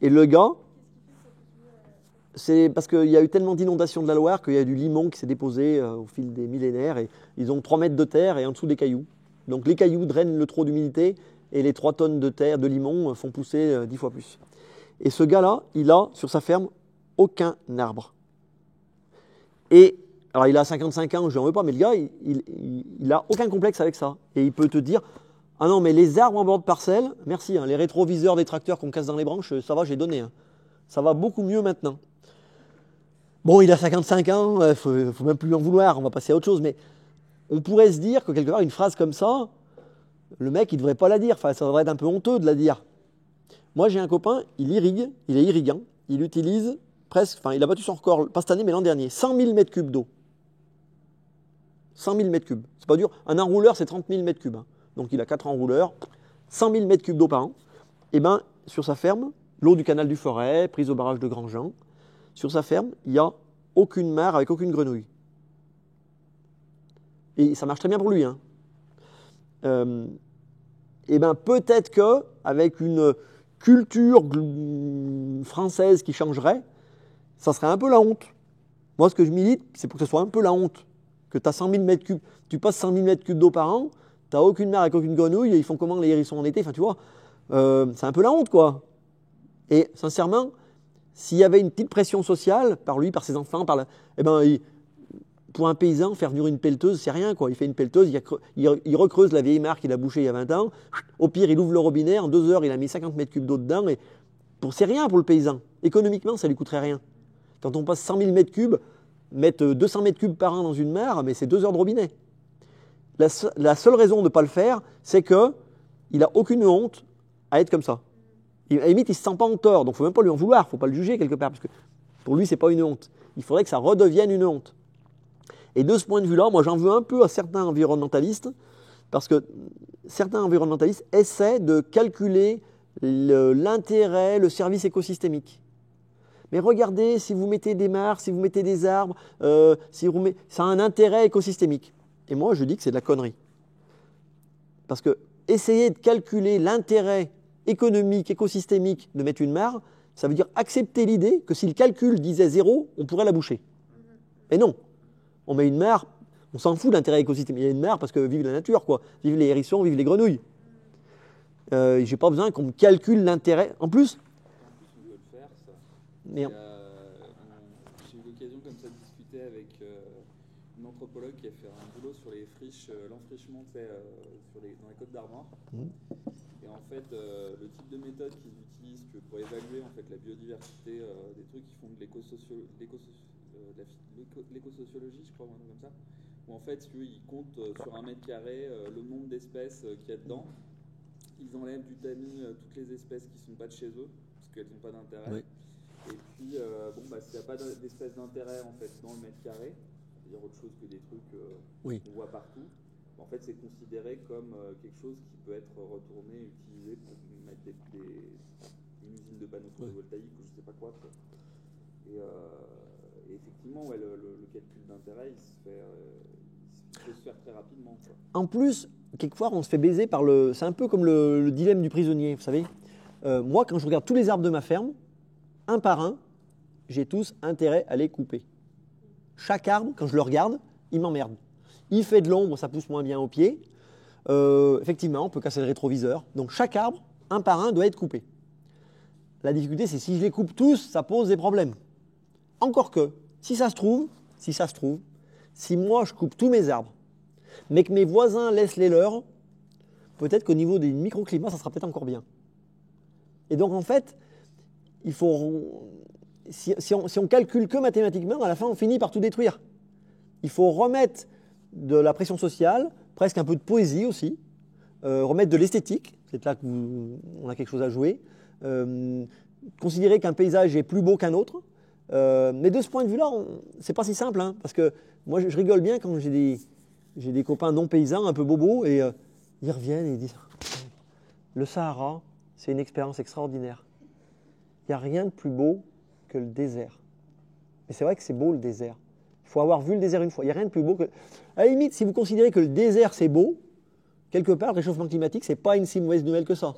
Et le gars, c'est parce qu'il y a eu tellement d'inondations de la Loire qu'il y a du limon qui s'est déposé au fil des millénaires et ils ont 3 mètres de terre et en dessous des cailloux. Donc les cailloux drainent le trop d'humidité et les 3 tonnes de terre, de limon font pousser 10 fois plus. Et ce gars-là, il a sur sa ferme aucun arbre. Et alors il a 55 ans, je n'en veux pas, mais le gars, il a aucun complexe avec ça. Et il peut te dire, ah non, mais les arbres en bord de parcelle, merci, hein, les rétroviseurs des tracteurs qu'on casse dans les branches, ça va, j'ai donné. Hein. Ça va beaucoup mieux maintenant. Bon, il a 55 ans, il ne faut même plus en vouloir, on va passer à autre chose. Mais on pourrait se dire que quelque part, une phrase comme ça, le mec, il ne devrait pas la dire. Enfin, ça devrait être un peu honteux de la dire. Moi, j'ai un copain, il irrigue, il est irriguant. Il utilise presque, enfin, il a battu son record, pas cette année, mais l'an dernier, 100 000 mètres cubes d'eau. 100 000 mètres cubes. C'est pas dur. Un enrouleur, c'est 30 000 mètres cubes. Hein. Donc, il a 4 enrouleurs, 100 000 mètres cubes d'eau par an. Et bien, sur sa ferme, l'eau du canal du Forêt, prise au barrage de Grandjean, sur sa ferme, il n'y a aucune mare avec aucune grenouille. Et ça marche très bien pour lui. Hein. Et bien, peut-être qu'avec une culture française qui changerait, ça serait un peu la honte. Moi, ce que je milite, c'est pour que ce soit un peu la honte. Que tu as 100 000 mètres cubes, tu passes 100 000 mètres cubes d'eau par an, tu n'as aucune mare avec aucune grenouille, et ils font comment les hérissons en été, enfin tu vois, c'est un peu la honte, quoi. Et sincèrement, s'il y avait une petite pression sociale, par lui, par ses enfants, eh ben, pour un paysan, faire venir une pelleteuse, c'est rien, quoi. Il fait une pelleteuse, il recreuse la vieille mare qu'il a bouchée il y a 20 ans, au pire, il ouvre le robinet, en 2 heures, il a mis 50 mètres cubes d'eau dedans, et c'est rien pour le paysan. Économiquement, ça ne lui coûterait rien. Quand on passe 100 000 mètres cubes, mettre 200 mètres cubes par an dans une mare, mais c'est 2 heures de robinet. La seule raison de ne pas le faire, c'est qu'il n'a aucune honte à être comme ça. À la limite, il ne se sent pas en tort, donc il ne faut même pas lui en vouloir, il ne faut pas le juger quelque part, parce que pour lui, ce n'est pas une honte. Il faudrait que ça redevienne une honte. Et de ce point de vue-là, moi j'en veux un peu à certains environnementalistes, parce que certains environnementalistes essaient de calculer l'intérêt, le service écosystémique. Mais regardez, si vous mettez des mares, si vous mettez des arbres, ça a un intérêt écosystémique. Et moi, je dis que c'est de la connerie. Parce que essayer de calculer l'intérêt économique, écosystémique de mettre une mare, ça veut dire accepter l'idée que si le calcul disait 0, on pourrait la boucher. Mais non, on met une mare, on s'en fout de l'intérêt écosystémique. Il y a une mare parce que vive la nature, quoi. Vive les hérissons, vive les grenouilles. J'ai pas besoin qu'on me calcule l'intérêt. En plus, j'ai eu l'occasion comme ça de discuter avec une anthropologue qui a fait un boulot sur les friches, l'enfrichement dans les Côtes d'Armor. Et en fait, le type de méthode qu'ils utilisent pour évaluer en fait, la biodiversité, des trucs qui font de l'écosociologie, je crois, ou un truc comme ça, où en fait, ils comptent sur 1 mètre carré le nombre d'espèces qu'il y a dedans. Ils enlèvent du tamis toutes les espèces qui ne sont pas de chez eux, parce qu'elles n'ont pas d'intérêt. Oui. Et puis, s'il n'y a pas d'espèce d'intérêt en fait, dans le mètre carré, c'est-à-dire autre chose que des trucs qu'on voit partout, en fait, c'est considéré comme quelque chose qui peut être retourné, utilisé pour mettre une usine de panneaux photovoltaïques ou je ne sais pas quoi. Et effectivement, le calcul d'intérêt, il peut se faire très rapidement. Quoi. En plus, quelquefois, on se fait baiser par le... C'est un peu comme le dilemme du prisonnier, vous savez. Moi, quand je regarde tous les arbres de ma ferme, un par un, j'ai tous intérêt à les couper. Chaque arbre, quand je le regarde, il m'emmerde. Il fait de l'ombre, ça pousse moins bien aux pieds. Effectivement, on peut casser le rétroviseur. Donc chaque arbre, un par un, doit être coupé. La difficulté, c'est si je les coupe tous, ça pose des problèmes. Encore que, si ça se trouve, si moi je coupe tous mes arbres, mais que mes voisins laissent les leurs, peut-être qu'au niveau des microclimats, ça sera peut-être encore bien. Et donc en fait, il faut, si on calcule que mathématiquement, à la fin, on finit par tout détruire. Il faut remettre de la pression sociale, presque un peu de poésie aussi, remettre de l'esthétique, c'est là qu'on a quelque chose à jouer, considérer qu'un paysage est plus beau qu'un autre. Mais de ce point de vue-là, c'est pas si simple, hein, parce que moi, je rigole bien quand j'ai des copains non paysans, un peu bobos, et ils reviennent et ils disent « Le Sahara, c'est une expérience extraordinaire. Il n'y a rien de plus beau que le désert. » Mais c'est vrai que c'est beau le désert. Il faut avoir vu le désert une fois. Il n'y a rien de plus beau que... À la limite, si vous considérez que le désert, c'est beau, quelque part, le réchauffement climatique, ce n'est pas une si mauvaise nouvelle que ça.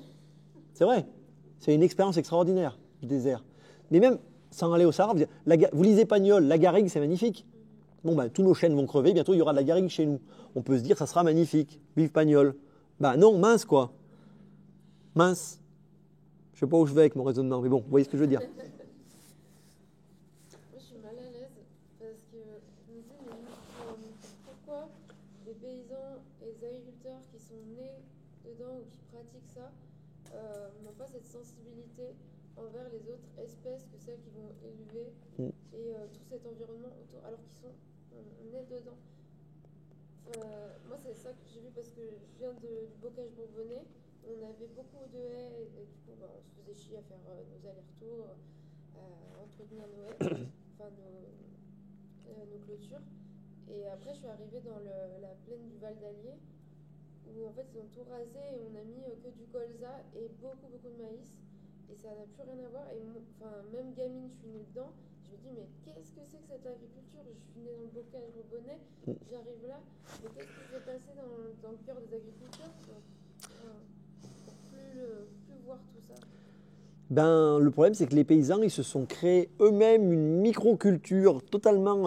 C'est vrai. C'est une expérience extraordinaire, le désert. Mais même, sans aller au Sahara, vous lisez Pagnol, la garrigue, c'est magnifique. Bon, ben, tous nos chênes vont crever, bientôt il y aura de la garrigue chez nous. On peut se dire, ça sera magnifique. Vive Pagnol. Ben non, mince quoi. Mince. Je ne sais pas où je vais avec mon raisonnement, mais bon, vous voyez ce que je veux dire. Moi, je suis mal à l'aise parce que je me dis, mais pourquoi les paysans et les agriculteurs qui sont nés dedans ou qui pratiquent ça n'ont pas cette sensibilité envers les autres espèces que celles qui vont élever et tout cet environnement autour, alors qu'ils sont nés dedans. Moi, c'est ça que j'ai vu parce que je viens du bocage bourbonnais. On avait beaucoup de haies et du coup, on se faisait chier à faire nos allers-retours, à entretenir nos haies, enfin nos clôtures. Et après, je suis arrivée dans la plaine du Val d'Allier où en fait ils ont tout rasé et on a mis que du colza et beaucoup de maïs. Et ça n'a plus rien à voir. Et même gamine, je suis née dedans. Je me dis, mais qu'est-ce que c'est que cette agriculture? Je suis née dans le bocage bourbonnais, j'arrive là. Mais qu'est-ce qui s'est passé dans le cœur des agriculteurs pour plus voir tout ça? Ben, le problème, c'est que les paysans, ils se sont créés eux-mêmes une microculture totalement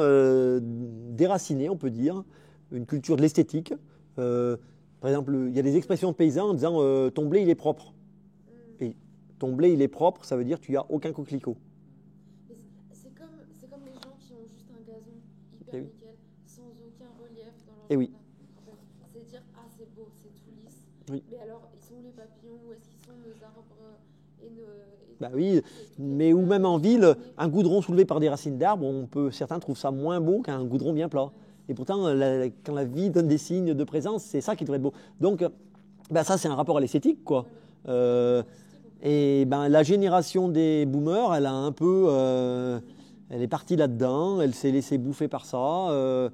déracinée, on peut dire, une culture de l'esthétique. Par exemple, il y a des expressions de paysans en disant ton blé, il est propre. Et ton blé, il est propre, ça veut dire que tu n'as aucun coquelicot. C'est comme les gens qui ont juste un gazon hyper Eh oui. nickel, sans aucun relief dans leur Eh oui. jardin. En fait, c'est dire, ah c'est beau, c'est tout lisse. Oui. Mais alors, ils sont où les papillons? Où est-ce qu'ils sont nos arbres Bah oui, mais ou même en ville, un goudron soulevé par des racines d'arbres, certains trouvent ça moins beau qu'un goudron bien plat. Et pourtant, quand la vie donne des signes de présence, c'est ça qui devrait être beau. Donc, ça, c'est un rapport à l'esthétique, quoi. Et la génération des boomers, elle a un peu, elle est partie là-dedans, elle s'est laissée bouffer par ça.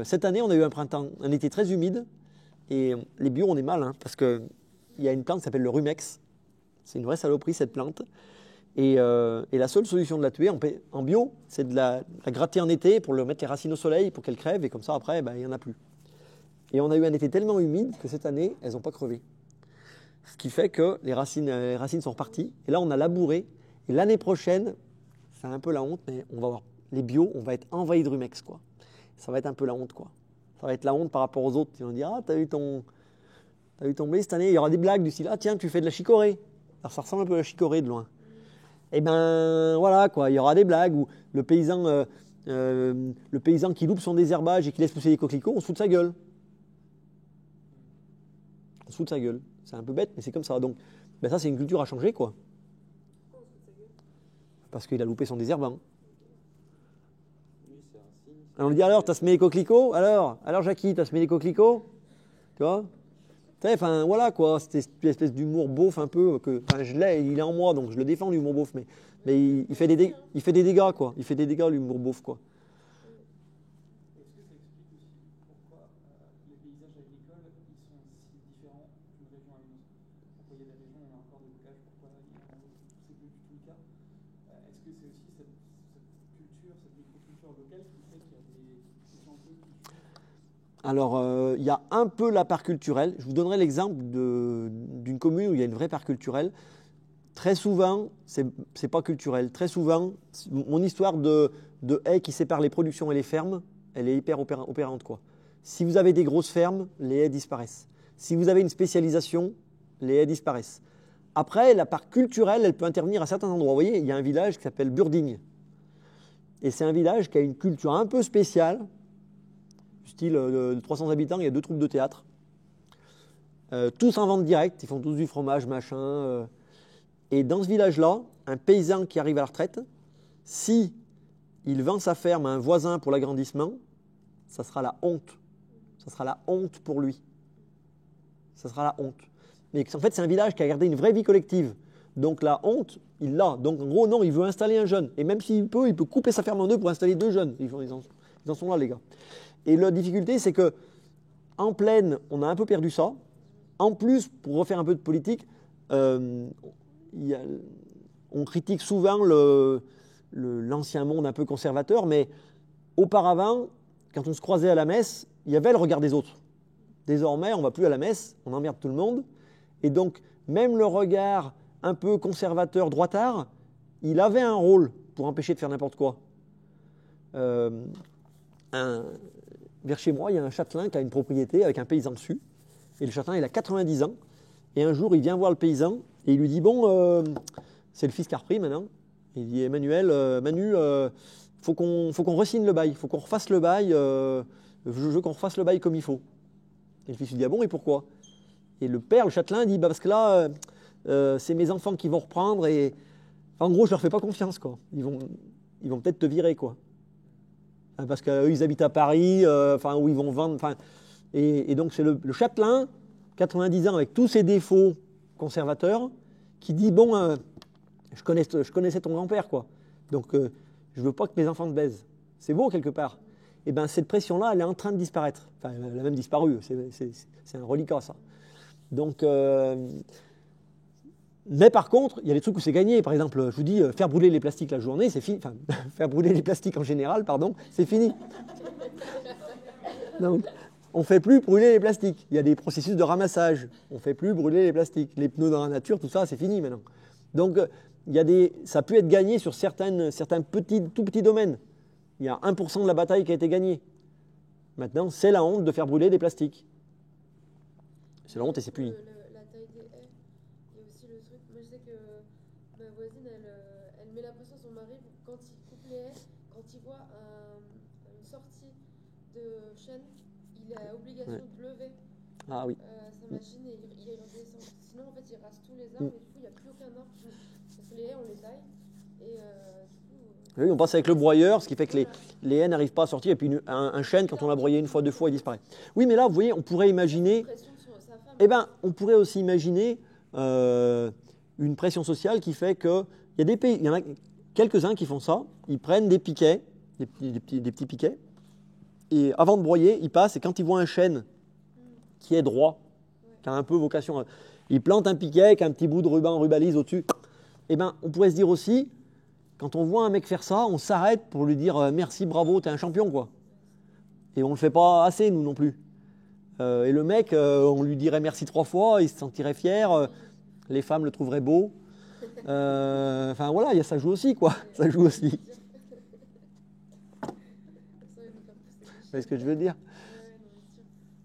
Cette année, on a eu un été très humide, et les bio, on est mal, hein, parce qu'il y a une plante qui s'appelle le rumex. C'est une vraie saloperie, cette plante. Et la seule solution de la tuer en bio, c'est de la gratter en été pour leur mettre les racines au soleil pour qu'elle crève, et comme ça, après, il n'y en a plus. Et on a eu un été tellement humide que cette année, elles n'ont pas crevé. Ce qui fait que les racines sont reparties. Et là, on a labouré. Et l'année prochaine, c'est un peu la honte, mais on va voir les bio, on va être envahis de rumex, quoi. Ça va être un peu la honte, quoi. Ça va être la honte par rapport aux autres. Ils vont dire, ah, t'as eu ton blé cette année. Il y aura des blagues du style, ah, tiens, tu fais de la chicorée. Alors, ça ressemble un peu à la chicorée de loin. Et ben voilà, quoi. Il y aura des blagues où le paysan qui loupe son désherbage et qui laisse pousser les coquelicots, on se fout de sa gueule. On se fout de sa gueule. C'est un peu bête, mais c'est comme ça. Donc, ça, c'est une culture à changer, quoi. Parce qu'il a loupé son désherbant. Alors, on lui dit, alors, t'as semé les coquelicots? Alors, Jackie, t'as semé les coquelicots? Tu vois? Enfin, voilà, quoi. C'était une espèce d'humour beauf un peu. Il est en moi, donc je le défends, l'humour beauf. Mais il fait des dégâts, quoi. Il fait des dégâts, l'humour beauf, quoi. Est-ce que ça explique aussi pourquoi les paysages agricoles ils sont si différents d'une région à une autre? Pourquoi il y a des régions où on a encore des bocages, pourquoi il y en a d'autres où c'est plus du tout le cas? Est-ce que c'est aussi cette culture, cette microculture locale qui fait qu'il y a des enjeux culturels? Alors, il y a un peu la part culturelle. Je vous donnerai l'exemple d'une commune où il y a une vraie part culturelle. Très souvent, c'est pas culturel. Très souvent, mon histoire de haies qui séparent les productions et les fermes, elle est hyper opérante, quoi. Si vous avez des grosses fermes, les haies disparaissent. Si vous avez une spécialisation, les haies disparaissent. Après, la part culturelle, elle peut intervenir à certains endroits. Vous voyez, il y a un village qui s'appelle Burdigne. Et c'est un village qui a une culture un peu spéciale. Style de 300 habitants, il y a 2 troupes de théâtre. Tous en vente directe, ils font tous du fromage, machin. Et dans ce village-là, un paysan qui arrive à la retraite, si il vend sa ferme à un voisin pour l'agrandissement, ça sera la honte. Ça sera la honte pour lui. Ça sera la honte. Mais en fait, c'est un village qui a gardé une vraie vie collective. Donc la honte, il l'a. Donc en gros, non, il veut installer un jeune. Et même s'il peut, il peut couper sa ferme en deux pour installer 2 jeunes. Ils en sont là, les gars. Et la difficulté, c'est que en plaine, on a un peu perdu ça. En plus, pour refaire un peu de politique, on critique souvent l'ancien monde un peu conservateur, mais auparavant, quand on se croisait à la messe, il y avait le regard des autres. Désormais, on ne va plus à la messe, on emmerde tout le monde. Et donc, même le regard un peu conservateur, droitard, il avait un rôle pour empêcher de faire n'importe quoi. Vers chez moi, il y a un châtelain qui a une propriété avec un paysan dessus. Et le châtelain, il a 90 ans. Et un jour, il vient voir le paysan et il lui dit, bon, c'est le fils qui a repris maintenant. Il dit, Emmanuel, Manu, faut qu'on re-signe le bail, faut qu'on refasse le bail, je veux qu'on refasse le bail comme il faut. Et le fils lui dit, ah bon, et pourquoi? Et le père, le châtelain, dit, bah parce que là, c'est mes enfants qui vont reprendre et en gros, je leur fais pas confiance, quoi. Ils vont peut-être te virer, quoi. Parce qu'eux, ils habitent à Paris, où ils vont vendre. Et donc, c'est le châtelain, 90 ans, avec tous ses défauts conservateurs, qui dit, bon, je connaissais ton grand-père, quoi. Donc, je veux pas que mes enfants te baisent. C'est beau, quelque part. Et bien, cette pression-là, elle est en train de disparaître. Enfin, elle a même disparu. C'est un reliquat, ça. Donc, mais par contre, il y a des trucs où c'est gagné. Par exemple, je vous dis, faire brûler les plastiques la journée, c'est fini. Enfin, faire brûler les plastiques en général, pardon, c'est fini. Donc, on ne fait plus brûler les plastiques. Il y a des processus de ramassage. On ne fait plus brûler les plastiques. Les pneus dans la nature, tout ça, c'est fini maintenant. Donc, ça peut être gagné sur certains tout petits domaines. Il y a 1% de la bataille qui a été gagnée. Maintenant, c'est la honte de faire brûler des plastiques. C'est la honte et c'est puni. La taille des haies, il y a aussi le truc. Moi, je sais que ma voisine, elle met la pression à son mari pour quand il coupe les haies, quand il voit une sortie de chêne, il a obligation de lever sa machine et il redescend. Sinon, en fait, il rase tous les arbres et du coup, il n'y a plus aucun arbre. Parce que les haies, on les taille. Et oui, on passe avec le broyeur, ce qui fait que les haies n'arrivent pas à sortir. Et puis un chêne, quand on l'a broyé une fois, deux fois, il disparaît. Oui, mais là, vous voyez, on pourrait imaginer. On pourrait aussi imaginer une pression sociale qui fait que il y a des pays, il y en a quelques-uns qui font ça. Ils prennent des piquets, des petits piquets, et avant de broyer, ils passent. Et quand ils voient un chêne qui est droit, qui a un peu vocation, ils plantent un piquet avec un petit bout de ruban rubalise au-dessus. Eh ben, on pourrait se dire aussi, quand on voit un mec faire ça, on s'arrête pour lui dire merci, bravo, t'es un champion, quoi. Et on ne le fait pas assez, nous non plus. Et le mec, on lui dirait merci 3 fois, il se sentirait fier, les femmes le trouveraient beau. Enfin voilà, ça joue aussi, quoi. Ça joue aussi. Vous voyez ce que je veux dire?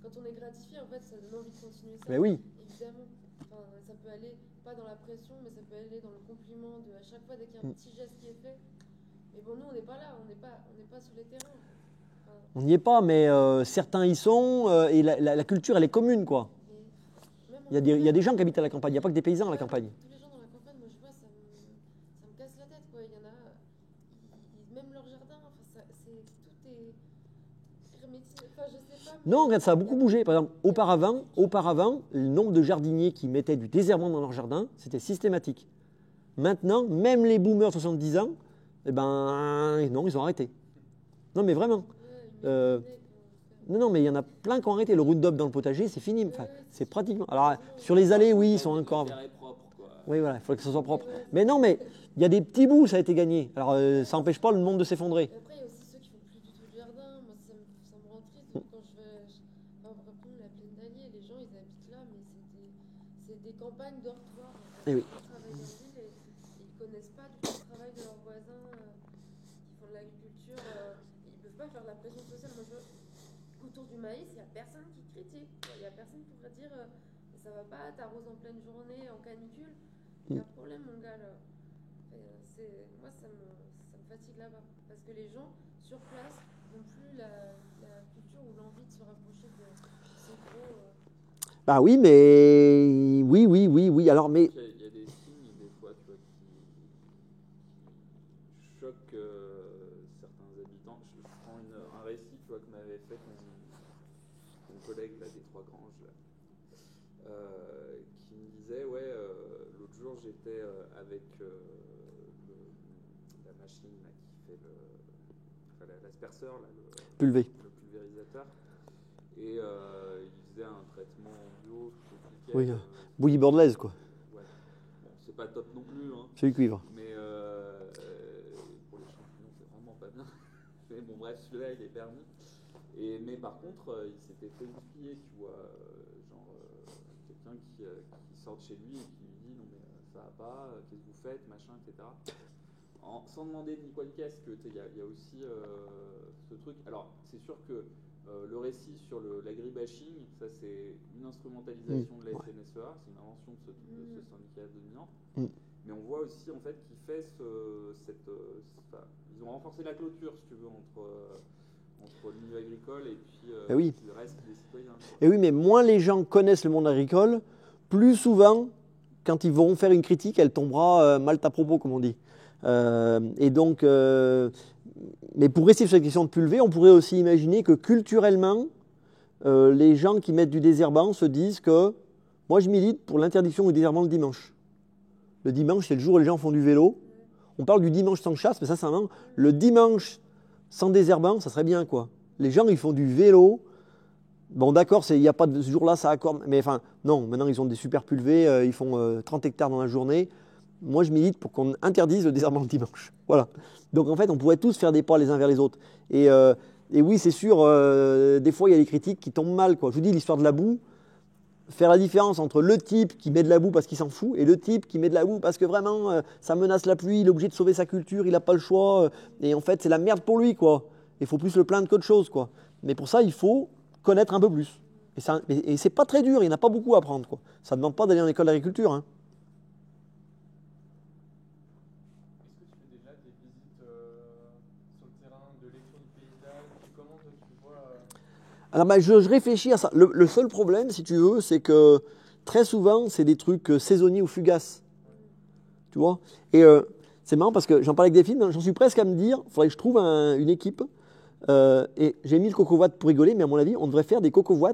Quand on est gratifié, en fait, ça donne envie de continuer ça. Mais oui. Évidemment. Enfin, ça peut aller, pas dans la pression, mais ça peut aller dans le compliment de à chaque fois dès qu'il y a un petit geste qui est fait. Mais bon, nous, on n'est pas là, on n'est pas sur les terrains. On n'y est pas, mais certains y sont, et la culture, elle est commune, quoi. Il y a des gens qui habitent à la campagne, il n'y a pas que des paysans à la campagne. Tous les gens dans la campagne, moi je vois, ça me casse la tête, quoi. Il y en a, même leur jardin, enfin, tout est hermétique, enfin, je sais pas. Non, regarde, ça a beaucoup bougé. Par exemple, auparavant, le nombre de jardiniers qui mettaient du désherbant dans leur jardin, c'était systématique. Maintenant, même les boomers 70 ans, eh ben, non, ils ont arrêté. Non, mais vraiment. Non, mais il y en a plein qui ont arrêté. Le Roundup dans le potager, c'est fini. Enfin, c'est pratiquement. Alors, sur les allées, oui, ils sont encore. Oui, voilà, il faut que ce soit propre. Mais non, mais il y a des petits bouts, ça a été gagné. Alors, ça n'empêche pas le monde de s'effondrer. Après, il y a aussi ceux qui font plus du tout de jardin. Moi, ça me rend triste. Quand je vais à Brabant, la plaine d'Allier, les gens, ils habitent là, mais c'est des campagnes dortoirs. Eh oui. Ils travaillent en ville et ils ne connaissent pas du tout le travail de leurs voisins qui font de l'agriculture. Ils ne peuvent pas faire de la pression sociale. Moi, autour du maïs, il n'y a personne qui critique. Il n'y a personne qui pourrait dire ça va pas, t'arroses en pleine journée, en canicule. Il y a un problème, mon gars. Là. Moi, ça me fatigue là-bas. Parce que les gens, sur place, n'ont plus la culture ou l'envie de se rapprocher de ces gros. Bah oui, mais. Oui. Alors, mais. Il y a des signes, des fois, tu vois, qui choquent certains habitants. Je prends un récit, tu vois, que m'avait fait mon collègue là, des Trois Granges, là, qui me disait, l'autre jour, j'étais avec la machine là, qui fait l'asperceur, là, le pulvérisateur, et il faisait un traitement bio, oui, bouillie bordelaise, quoi. Ouais. Bon, c'est pas top non plus, hein. C'est du cuivre. Mais pour les champignons, c'est vraiment pas bien. Mais bon, bref, celui-là, il est permis. Mais par contre, il s'était fait multiplier, tu vois, quelqu'un qui sort de chez lui et qui lui dit non mais ça va pas, qu'est-ce que vous faites, machin, etc. Sans demander ni quoi ni qu'est-ce, que il y a aussi ce truc. Alors, c'est sûr que le récit sur l'agribashing, ça c'est une instrumentalisation de la FNSEA, c'est une invention de ce syndicat dominant. Mais on voit aussi en fait qu'il fait ils ont renforcé la clôture, si tu veux, entre le milieu agricole et puis le reste des citoyens. Et oui, mais moins les gens connaissent le monde agricole, plus souvent, quand ils vont faire une critique, elle tombera mal à propos, comme on dit. Et donc, mais pour rester sur cette question de pulvé, on pourrait aussi imaginer que culturellement, les gens qui mettent du désherbant se disent que moi je milite pour l'interdiction du désherbant le dimanche. Le dimanche, c'est le jour où les gens font du vélo. On parle du dimanche sans chasse, mais ça, c'est vraiment le dimanche sans désherbant, ça serait bien, quoi. Les gens, ils font du vélo. Bon, d'accord, il n'y a pas de ce jour-là, ça accorde. Mais enfin, non, maintenant, ils ont des super pulvés, ils font 30 hectares dans la journée. Moi, je milite pour qu'on interdise le désherbant le dimanche. Voilà. Donc, en fait, on pourrait tous faire des pas les uns vers les autres. Et oui, c'est sûr, des fois, il y a des critiques qui tombent mal, quoi. Je vous dis, l'histoire de la boue, faire la différence entre le type qui met de la boue parce qu'il s'en fout et le type qui met de la boue parce que vraiment ça menace la pluie, il est obligé de sauver sa culture, il n'a pas le choix et en fait c'est la merde pour lui, quoi. Il faut plus le plaindre qu'autre chose, quoi. Mais pour ça il faut connaître un peu plus. Et c'est pas très dur, il n'y en a pas beaucoup à apprendre, quoi. Ça ne demande pas d'aller en école d'agriculture, hein. Est-ce que tu fais déjà des visites sur le terrain, de lecture du paysage? Comment toi, tu vois Alors je réfléchis à ça. Le seul problème, si tu veux, c'est que très souvent, c'est des trucs saisonniers ou fugaces. Tu vois? Et c'est marrant parce que j'en parlais avec Delphine, j'en suis presque à me dire, il faudrait que je trouve une équipe. Et j'ai mis le cocovoit pour rigoler, mais à mon avis, on devrait faire des cocovoits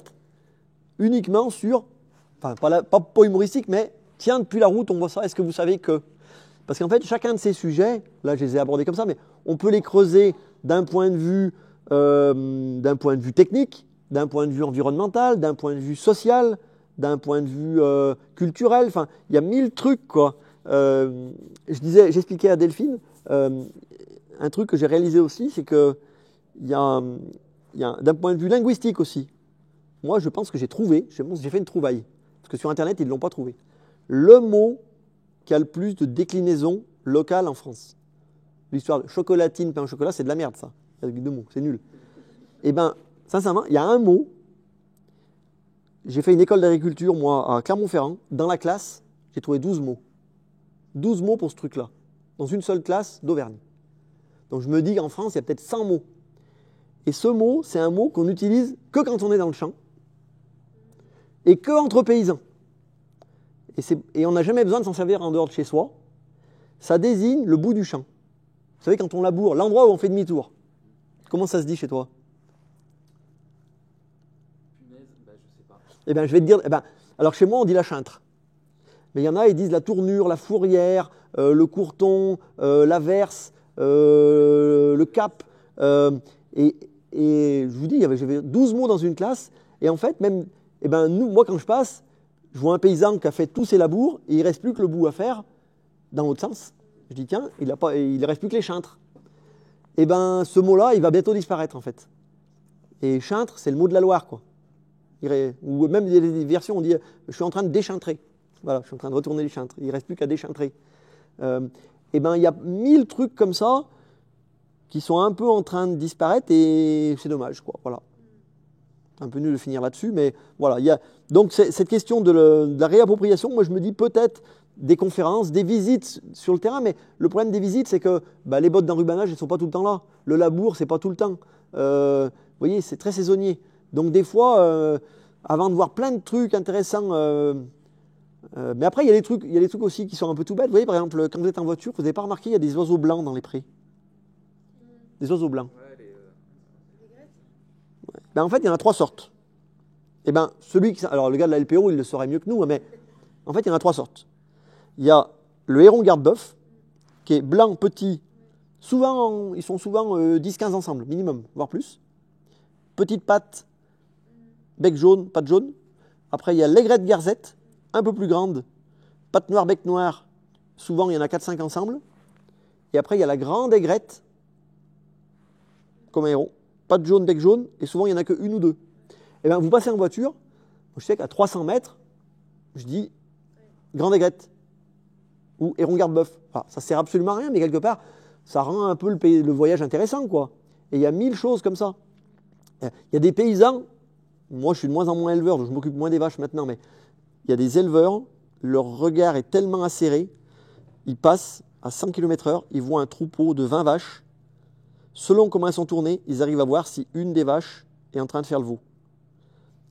uniquement sur, enfin pas humoristique, mais tiens, depuis la route, on voit ça, est-ce que vous savez que... Parce qu'en fait, chacun de ces sujets, là je les ai abordés comme ça, mais on peut les creuser d'un point de vue technique, d'un point de vue environnemental, d'un point de vue social, d'un point de vue culturel. Enfin, il y a 1000 trucs, quoi. J'expliquais à Delphine un truc que j'ai réalisé aussi, c'est que il y a d'un point de vue linguistique aussi. Moi, je pense que j'ai fait une trouvaille, parce que sur Internet, ils ne l'ont pas trouvé. Le mot qui a le plus de déclinaisons locales en France. L'histoire de chocolatine, pain au chocolat, c'est de la merde, ça. Avec 2 mots, c'est nul. Eh bien, sincèrement, il y a un mot. J'ai fait une école d'agriculture, moi, à Clermont-Ferrand. Dans la classe, j'ai trouvé 12 mots. 12 mots pour ce truc-là. Dans une seule classe d'Auvergne. Donc je me dis qu'en France, il y a peut-être 100 mots. Et ce mot, c'est un mot qu'on utilise que quand on est dans le champ. Et que entre paysans. Et on n'a jamais besoin de s'en servir en dehors de chez soi. Ça désigne le bout du champ. Vous savez, quand on laboure, l'endroit où on fait demi-tour. Comment ça se dit chez toi? Punaise, je sais pas. Eh bien, je vais te dire, alors chez moi, on dit la chintre. Mais il y en a, ils disent la tournure, la fourrière, le courton, la verse, le cap. Et je vous dis, j'avais 12 mots dans une classe. Et en fait, même, moi, quand je passe, je vois un paysan qui a fait tous ses labours et il ne reste plus que le bout à faire dans l'autre sens. Je dis, tiens, il ne reste plus que les chintres. Eh bien, ce mot-là, il va bientôt disparaître, en fait. Et chintre, c'est le mot de la Loire, quoi. Ou même des versions, on dit, je suis en train de déchintrer. Voilà, je suis en train de retourner les chintres. Il ne reste plus qu'à déchintrer. Eh bien, il y a 1000 trucs comme ça qui sont un peu en train de disparaître et c'est dommage, quoi. Voilà. Un peu nul de finir là-dessus, mais voilà. Donc, cette question de la réappropriation, moi, je me dis peut-être des conférences, des visites sur le terrain, mais le problème des visites, c'est que les bottes d'enrubanage, elles ne sont pas tout le temps là. Le labour, c'est pas tout le temps. Vous voyez, c'est très saisonnier. Donc, des fois, avant de voir plein de trucs intéressants, mais après, il y a des trucs aussi qui sont un peu tout bêtes. Vous voyez, par exemple, quand vous êtes en voiture, vous n'avez pas remarqué, il y a des oiseaux blancs dans les prés. Des oiseaux blancs. En fait, il y en a 3 sortes. Alors, le gars de la LPO, il le saurait mieux que nous, mais en fait, il y en a 3 sortes. Il y a le héron garde-bœuf, qui est blanc, petit. Souvent, ils sont souvent 10-15 ensemble, minimum, voire plus. Petite patte, bec jaune, patte jaune. Après, il y a l'aigrette garzette, un peu plus grande, patte noire, bec noir. Souvent, il y en a 4-5 ensemble. Et après, il y a la grande aigrette, comme un héros. Pas de jaune, bec jaune, et souvent il n'y en a qu'une ou deux. Et bien vous passez en voiture, je sais qu'à 300 mètres, je dis grande aigrette ou héron garde-bœuf. Enfin, ça sert absolument à rien, mais quelque part, ça rend un peu le voyage intéressant, quoi. Et il y a 1000 choses comme ça. Il y a des paysans, moi je suis de moins en moins éleveur, donc je m'occupe moins des vaches maintenant, mais il y a des éleveurs, leur regard est tellement acéré, ils passent à 100 km/h, ils voient un troupeau de 20 vaches. Selon comment elles sont tournées, ils arrivent à voir si une des vaches est en train de faire le veau.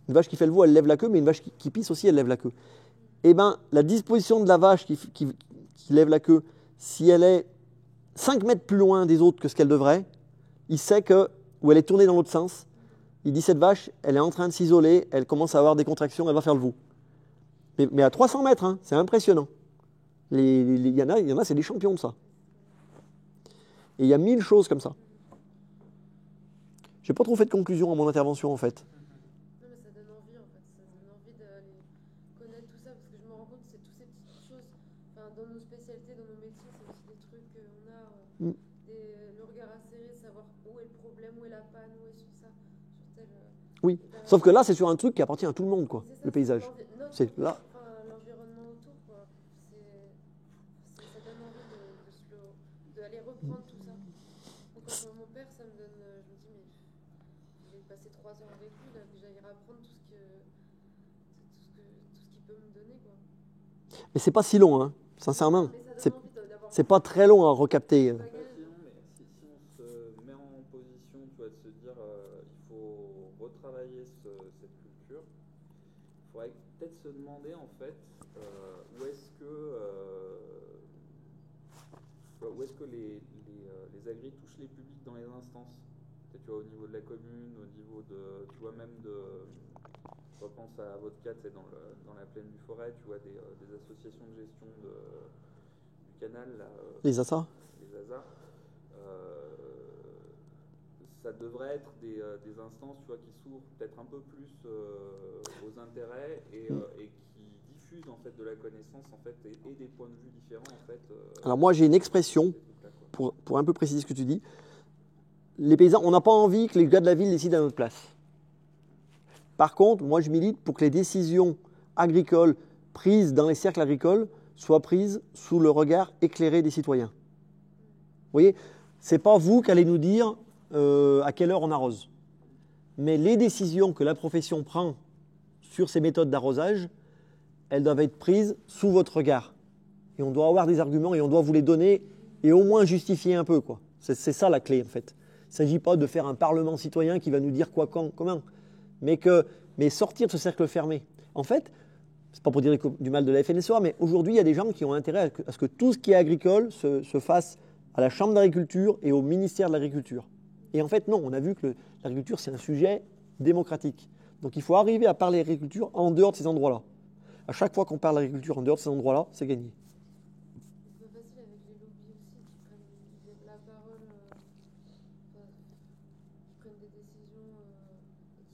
Une vache qui fait le veau, elle lève la queue, mais une vache qui pisse aussi, elle lève la queue. Eh bien, la disposition de la vache qui lève la queue, si elle est 5 mètres plus loin des autres que ce qu'elle devrait, il sait que, ou elle est tournée dans l'autre sens, il dit cette vache, elle est en train de s'isoler, elle commence à avoir des contractions, elle va faire le veau. Mais à 300 mètres, hein, c'est impressionnant. Il y en a, c'est des champions de ça. Et il y a 1000 choses comme ça. J'ai pas trop fait de conclusion à mon intervention en fait. Non, mais ça donne envie en fait. Ça donne envie d'aller connaître tout ça parce que je me rends compte que c'est toutes ces petites choses. Enfin, dans nos spécialités, dans nos métiers, c'est aussi des trucs qu'on a. Le regard acéré, savoir où est le problème, où est la panne, où est sur ça. Sur tel, Oui, sauf que là c'est sur un truc qui appartient à tout le monde, quoi, c'est ça, le paysage. C'est là. Enfin, l'environnement autour, quoi. Ça donne envie d'aller reprendre tout ça. Donc, quand je vois mon père, ça me donne. Je me dis, mais je vais passer 3 heures avec lui, là, que j'aille apprendre tout ce qu'il peut me donner, quoi. Mais c'est pas si long, hein, sincèrement. Mais ça C'est donne envie d'avoir. c'est pas très long à recapter. C'est pas si long, mais si on se met en position, tu vois, de se dire il faut retravailler cette culture, il faudrait peut-être se demander en fait où est-ce que les agris touchent les publics dans les instances. Peut-être, tu vois, au niveau de la commune, au niveau de, tu vois, même de, je repense à votre cas, c'est dans la plaine du Forêt, tu vois, des associations de gestion du canal, là, Les ASA. les ASA. Ça devrait être des instances, tu vois, qui s'ouvrent peut-être un peu plus aux intérêts et qui diffusent en fait de la connaissance en fait et des points de vue différents en fait. Alors moi j'ai une expression pour un peu préciser ce que tu dis. Les paysans, on n'a pas envie que les gars de la ville décident à notre place. Par contre, moi je milite pour que les décisions agricoles prises dans les cercles agricoles soient prises sous le regard éclairé des citoyens. Vous voyez, c'est pas vous qui allez nous dire à quelle heure on arrose. Mais les décisions que la profession prend sur ces méthodes d'arrosage, elles doivent être prises sous votre regard. Et on doit avoir des arguments et on doit vous les donner et au moins justifier un peu, quoi. C'est ça la clé en fait. Il ne s'agit pas de faire un parlement citoyen qui va nous dire quoi, quand, comment, mais sortir de ce cercle fermé. En fait, c'est pas pour dire du mal de la FNSEA, mais aujourd'hui il y a des gens qui ont intérêt à ce que tout ce qui est agricole se fasse à la Chambre d'agriculture et au ministère de l'Agriculture. Et en fait, non, on a vu que l'agriculture, c'est un sujet démocratique. Donc il faut arriver à parler agriculture en dehors de ces endroits-là. À chaque fois qu'on parle agriculture en dehors de ces endroits-là, c'est gagné. C'est pas facile avec les lobbies aussi qui prennent la parole, qui prennent des décisions.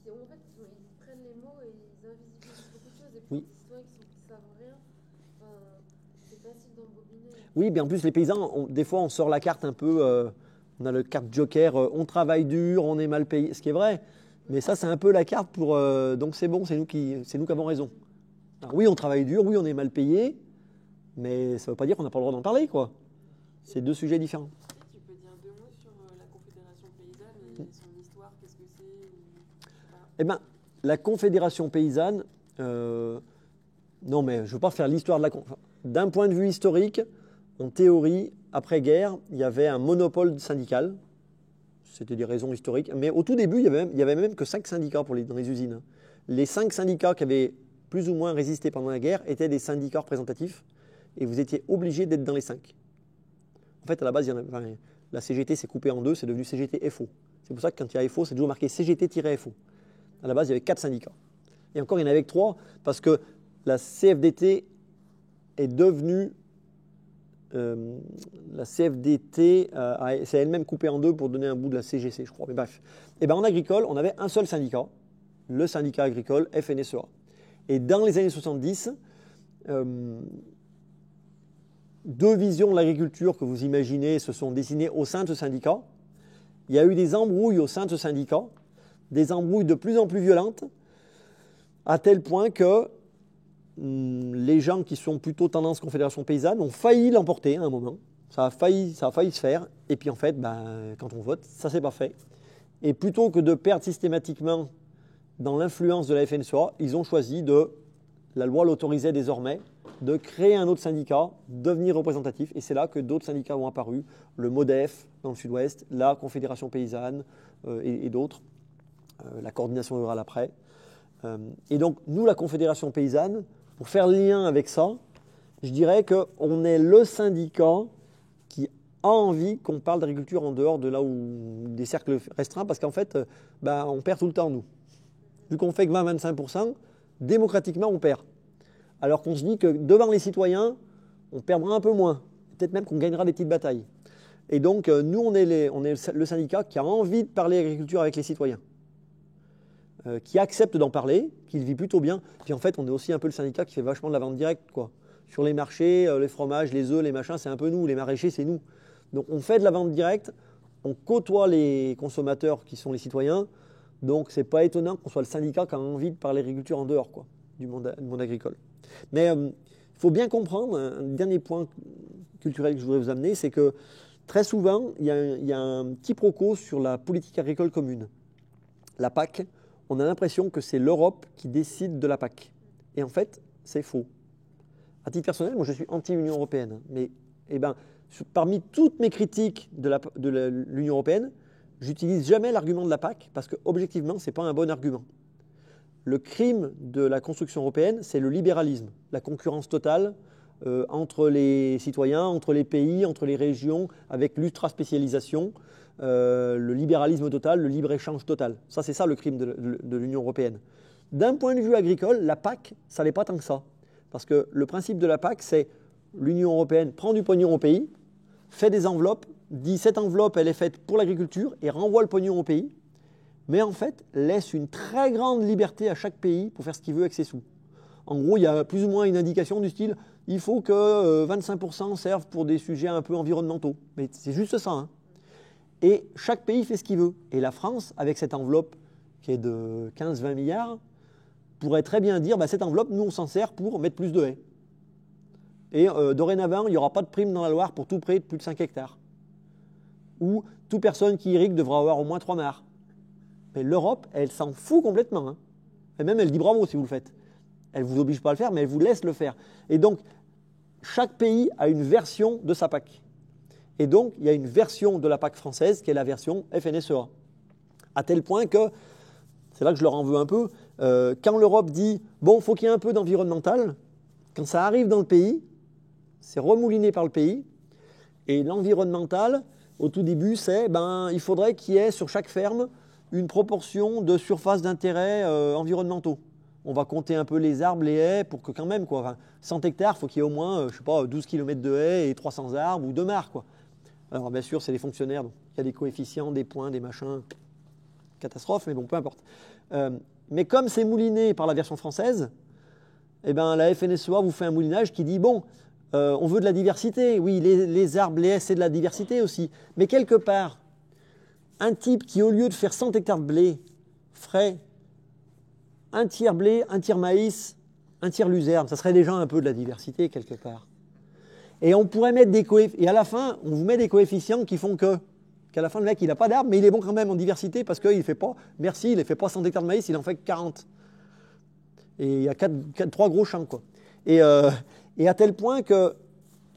En fait, ils prennent les mots et ils invisibilisent beaucoup de choses. Et pour Oui. des citoyens qui savent rien, c'est facile d'embobiner. Oui, bien en plus les paysans, des fois on sort la carte un peu, on a le carte joker, on travaille dur, on est mal payé, ce qui est vrai. Mais ça c'est un peu la carte pour, donc c'est bon, c'est nous qui avons raison. Alors, oui, on travaille dur, oui, on est mal payé, mais ça ne veut pas dire qu'on n'a pas le droit d'en parler, quoi. C'est deux sujets différents. Tu peux dire 2 mots sur la Confédération paysanne et son histoire, qu'est-ce que c'est Eh bien, la Confédération paysanne, non mais je ne veux pas faire l'histoire de la Confédération. D'un point de vue historique, en théorie, après-guerre, il y avait un monopole syndical. C'était des raisons historiques. Mais au tout début, il y avait même que 5 syndicats dans les usines. Les 5 syndicats qui avaient plus ou moins résisté pendant la guerre étaient des syndicats représentatifs. Et vous étiez obligé d'être dans les 5. En fait, à la base, la CGT s'est coupée en 2, c'est devenu CGT-FO. C'est pour ça que quand il y a FO, c'est toujours marqué CGT-FO. À la base, il y avait 4 syndicats. Et encore, il y en avait que 3, parce que la CFDT est devenue... la CFDT s'est elle-même coupée en 2 pour donner un bout de la CGC, je crois. Mais bref. Et ben en agricole, on avait un seul syndicat, le syndicat agricole FNSEA. Et dans les années 70, 2 visions de l'agriculture que vous imaginez se sont dessinées au sein de ce syndicat. il y a eu des embrouilles au sein de ce syndicat, des embrouilles de plus en plus violentes, à tel point que les gens qui sont plutôt tendance Confédération paysanne ont failli l'emporter à un moment. Ça a failli se faire. Et puis en fait, quand on vote, ça ne s'est pas fait. Et plutôt que de perdre systématiquement dans l'influence de la FNSEA, ils ont choisi la loi l'autorisait désormais, de créer un autre syndicat, devenir représentatif. Et c'est là que d'autres syndicats ont apparu, le MODEF dans le sud-ouest, la Confédération paysanne et d'autres, la coordination rurale après. Et donc, nous, la Confédération paysanne, pour faire le lien avec ça, je dirais qu'on est le syndicat qui a envie qu'on parle d'agriculture en dehors de là où des cercles restreints, parce qu'en fait, on perd tout le temps, nous. Vu qu'on fait que 20-25%, démocratiquement, on perd. Alors qu'on se dit que devant les citoyens, on perdra un peu moins. Peut-être même qu'on gagnera des petites batailles. Et donc, nous, on est le syndicat qui a envie de parler agriculture avec les citoyens, qui accepte d'en parler, qui le vit plutôt bien. Puis en fait, on est aussi un peu le syndicat qui fait vachement de la vente directe, quoi. Sur les marchés, les fromages, les œufs, les machins, c'est un peu nous. Les maraîchers, c'est nous. Donc, on fait de la vente directe, on côtoie les consommateurs qui sont les citoyens. Donc, c'est pas étonnant qu'on soit le syndicat qui a envie de parler agriculture en dehors, quoi, du monde agricole. Mais il faut bien comprendre, un dernier point culturel que je voudrais vous amener, c'est que très souvent, il y a un quiproquo sur la politique agricole commune. La PAC, on a l'impression que c'est l'Europe qui décide de la PAC. Et en fait, c'est faux. À titre personnel, moi je suis anti-Union européenne. Mais parmi toutes mes critiques de l'Union européenne, j'utilise jamais l'argument de la PAC parce que objectivement, ce n'est pas un bon argument. Le crime de la construction européenne, c'est le libéralisme, la concurrence totale entre les citoyens, entre les pays, entre les régions, avec l'ultra-spécialisation, le libéralisme total, le libre-échange total. Ça, c'est ça le crime de l'Union européenne. D'un point de vue agricole, la PAC, ça n'est pas tant que ça. Parce que le principe de la PAC, c'est l'Union européenne prend du pognon au pays, fait des enveloppes, dit cette enveloppe, elle est faite pour l'agriculture et renvoie le pognon au pays. Mais en fait, laisse une très grande liberté à chaque pays pour faire ce qu'il veut avec ses sous. En gros, il y a plus ou moins une indication du style, il faut que 25% servent pour des sujets un peu environnementaux. Mais c'est juste ça. Hein. Et chaque pays fait ce qu'il veut. Et la France, avec cette enveloppe qui est de 15-20 milliards, pourrait très bien dire, cette enveloppe, nous, on s'en sert pour mettre plus de haies. Et dorénavant, il n'y aura pas de prime dans la Loire pour tout près de plus de 5 hectares. Ou toute personne qui irrigue devra avoir au moins 3 mares. Mais l'Europe, elle s'en fout complètement. Hein. Et même, elle dit bravo si vous le faites. Elle ne vous oblige pas à le faire, mais elle vous laisse le faire. Et donc, chaque pays a une version de sa PAC. Et donc, il y a une version de la PAC française qui est la version FNSEA. À tel point que, c'est là que je leur en veux un peu, quand l'Europe dit « bon, il faut qu'il y ait un peu d'environnemental », quand ça arrive dans le pays, c'est remouliné par le pays. Et l'environnemental, au tout début, c'est il faudrait qu'il y ait sur chaque ferme une proportion de surface d'intérêt environnementaux. On va compter un peu les arbres, les haies, pour que quand même, 100 hectares, il faut qu'il y ait au moins, 12 km de haies et 300 arbres ou 2 mares, quoi. Alors, bien sûr, c'est les fonctionnaires, donc il y a des coefficients, des points, des machins, catastrophe, mais bon, peu importe. Mais comme c'est mouliné par la version française, la FNSEA vous fait un moulinage qui dit, on veut de la diversité. Oui, les arbres, les haies, c'est de la diversité aussi. Mais quelque part, un type qui, au lieu de faire 100 hectares de blé, ferait un tiers blé, un tiers maïs, un tiers luzerne, ça serait déjà un peu de la diversité quelque part. Et on pourrait mettre des coefficients, et à la fin, on vous met des coefficients qui font qu'à la fin, le mec, il n'a pas d'arbre, mais il est bon quand même en diversité parce qu'il ne fait pas, il ne fait pas 100 hectares de maïs, il en fait que 40. Et il y a 3 gros champs, quoi. Et à tel point que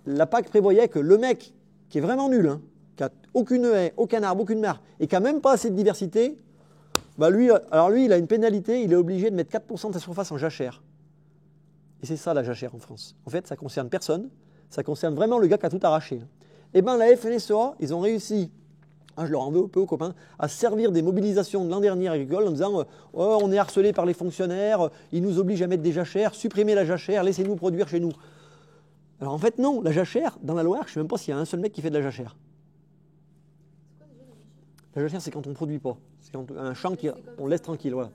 la PAC prévoyait que le mec qui est vraiment nul, qui n'a aucune haie, aucun arbre, aucune mare, et qui n'a même pas assez de diversité, lui, il a une pénalité, il est obligé de mettre 4% de sa surface en jachère. Et c'est ça la jachère en France. En fait, ça ne concerne personne, ça concerne vraiment le gars qui a tout arraché. Et la FNSEA, ils ont réussi, je leur en veux un peu aux copains, à servir des mobilisations de l'an dernier agricoles en disant on est harcelé par les fonctionnaires, ils nous obligent à mettre des jachères, supprimez la jachère, laissez-nous produire chez nous. Alors en fait non, la jachère, dans la Loire, je ne sais même pas s'il y a un seul mec qui fait de la jachère. La jachère, c'est quand on ne produit pas. C'est quand un champ qu'on laisse tranquille. Voilà.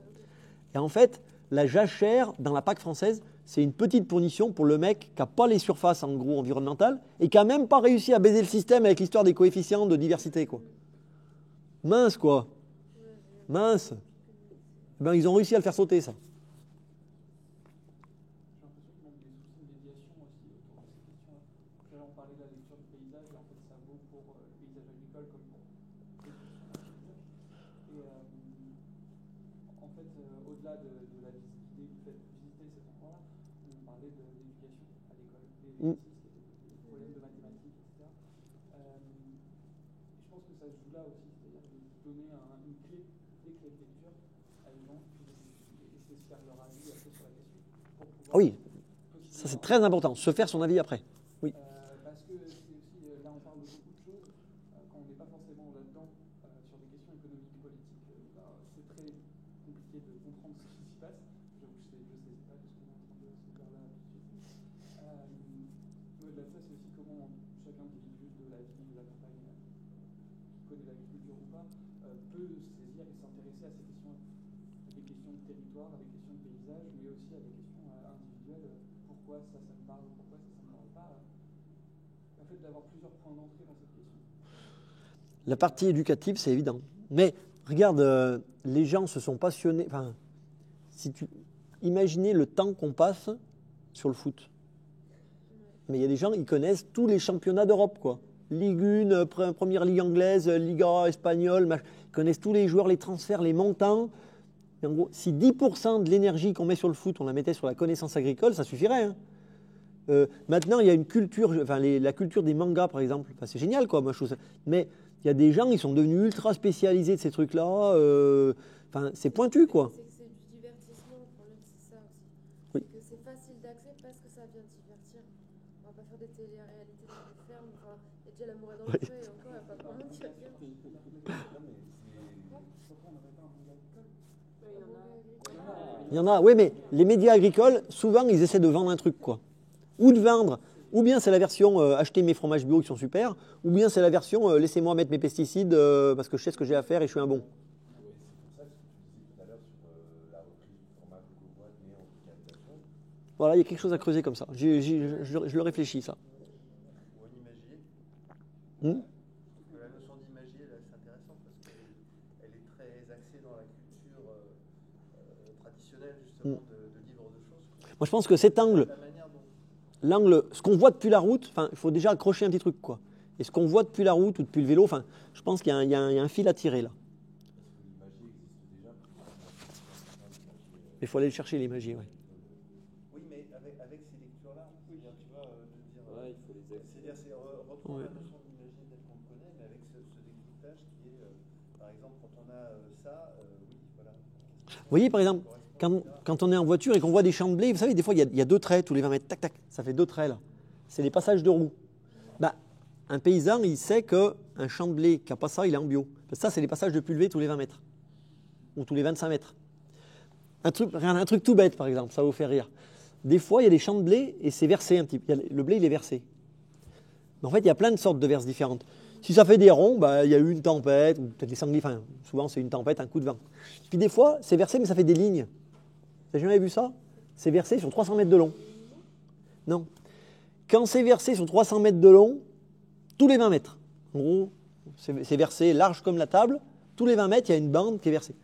Et en fait, la jachère, dans la PAC française, c'est une petite punition pour le mec qui n'a pas les surfaces en gros environnementales et qui n'a même pas réussi à baiser le système avec l'histoire des coefficients de diversité, quoi. Mince, quoi. Mince. Ben, ils ont réussi à le faire sauter, ça. J'ai l'impression qu'il manque des soucis de médiation aussi autour de ces questions-là. Là, on parlait de la lecture du paysage, et en fait, ça vaut pour le paysage agricole comme pour les questions d'architecture. Et en fait, au-delà de la visibilité du fait de visiter cet endroit-là, on parlait d'éducation à l'école, Mm. des problèmes de mathématiques, etc. Je pense que ça se joue là aussi, c'est-à-dire de donner une clé, des clés de lecture à une gens et essayer de se faire leur avis après sur la question. Pour pouvoir Ah oui, ça c'est très important. Se faire son avis après. Oui. parce que c'est aussi, là on parle de beaucoup de choses, quand on n'est pas forcément là-dedans, sur des questions économiques, politiques, c'est très compliqué de comprendre ce qui s'y passe. J'avoue que je sais pas de ce qu'on est en train de se faire là tout de suite. Au-delà de ça, c'est aussi comment chaque individu de la ville, de la campagne, qui connaît l'agriculture ou pas, peut saisir et s'intéresser à ces questions-là. Des questions de territoire, à des questions de paysage, mais aussi à des questions individuelles. Pourquoi ça me parle, pourquoi ça me parle pas. En fait, d'avoir plusieurs points d'entrée dans cette question. La partie éducative, c'est évident. Mais regarde, les gens se sont passionnés. Enfin, imaginez le temps qu'on passe sur le foot. Mais il y a des gens, ils connaissent tous les championnats d'Europe, quoi. Ligue 1, première ligue anglaise, Liga espagnole, ils connaissent tous les joueurs, les transferts, les montants. Et en gros, si 10% de l'énergie qu'on met sur le foot, on la mettait sur la connaissance agricole, ça suffirait. Hein. Maintenant, il y a une culture, enfin la culture des mangas, par exemple. Enfin, c'est génial, quoi. Moi, je trouve ça. Mais il y a des gens, ils sont devenus ultra spécialisés de ces trucs-là. Enfin, c'est pointu, quoi. C'est que c'est du divertissement, le problème c'est ça aussi. Oui. C'est que c'est facile d'accès parce que ça vient divertir. On va pas faire des télé-réalités dans les fermes. Enfin, il y a déjà l'amour est dans le feu et encore, il n'y a pas grand monde qui regarde. Il y en a, oui, mais les médias agricoles, souvent, ils essaient de vendre un truc, quoi. Ou de vendre, ou bien c'est la version acheter mes fromages bio qui sont super, ou bien c'est la version laissez-moi mettre mes pesticides parce que je sais ce que j'ai à faire et je suis un bon. Oui, c'est pour ça que ce que tu disais tout à l'heure sur la reprise du format cocoboîte, mais en vulgarisation. Voilà, il y a quelque chose à creuser comme ça. Je le réfléchis, ça. Ou un imagier. Hmm. La notion d'imagier, là, c'est intéressant parce qu'elle est très axée dans la culture traditionnelle, justement, de livres de choses. Moi, je pense que cet angle, La manière dont ce qu'on voit depuis la route, enfin, il faut déjà accrocher un petit truc, quoi. Et ce qu'on voit depuis la route ou depuis le vélo, enfin, je pense qu'il y a un fil à tirer là. l'imagier existe déjà. Il faut aller le chercher, l'imagier, ouais. Oui, mais avec ces lectures-là, c'est-à-dire, tu vois, de dire. Ouais, il faut les C'est-à-dire, c'est reprendre Ouais. la notion d'imagier telle qu'on le connaît, mais avec ce décryptage qui est, par exemple, quand on a ça, oui, voilà. Vous voyez, par exemple, quand on est en voiture et qu'on voit des champs de blé, vous savez, des fois, il y a 2 traits tous les 20 mètres. Tac, tac, ça fait 2 traits, là. C'est les passages de roues. Bah, un paysan, il sait qu'un champ de blé qui n'a pas ça, il est en bio. Parce que ça, c'est les passages de pulvé tous les 20 mètres. Ou tous les 25 mètres. Un truc tout bête, par exemple, ça va vous faire rire. Des fois, il y a des champs de blé et c'est versé un petit peu. Le blé, il est versé. Mais en fait, il y a plein de sortes de verses différentes. Si ça fait des ronds, bah, il y a eu une tempête, ou peut-être des sangliers. Enfin, souvent, c'est une tempête, un coup de vent. Puis des fois, c'est versé, mais ça fait des lignes. Vous avez jamais vu ça? C'est versé sur 300 mètres de long. Non. Quand c'est versé sur 300 mètres de long, tous les 20 mètres, en gros, c'est versé large comme la table, tous les 20 mètres, il y a une bande qui est versée.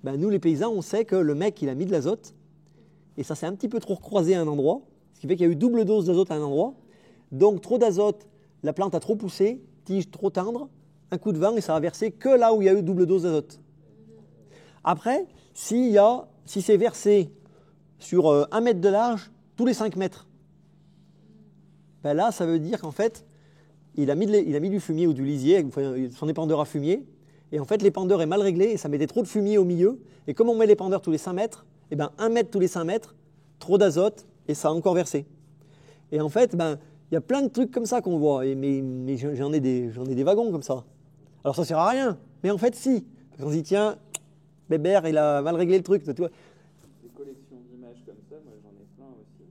Ben, nous, les paysans, on sait que le mec, il a mis de l'azote, et ça s'est un petit peu trop recroisé à un endroit, ce qui fait qu'il y a eu double dose d'azote à un endroit. Donc, trop d'azote, la plante a trop poussé, tige trop tendre, un coup de vent, et ça a versé que là où il y a eu double dose d'azote. Après, si c'est versé sur 1 mètre de large, tous les 5 mètres, ben là, ça veut dire qu'en fait, il a mis du fumier ou du lisier, son épandeur à fumier, et en fait, l'épandeur est mal réglé, et ça mettait trop de fumier au milieu, et comme on met l'épandeur tous les 5 mètres, et ben 1 mètre tous les 5 mètres, trop d'azote, et ça a encore versé. Et en fait, ben, il y a plein de trucs comme ça qu'on voit, mais j'en ai des wagons comme ça. Alors ça sert à rien, mais en fait, si. On se dit, tiens, Bébert, il a mal réglé le truc, tu vois. Des collections d'images comme ça, moi j'en ai plein aussi.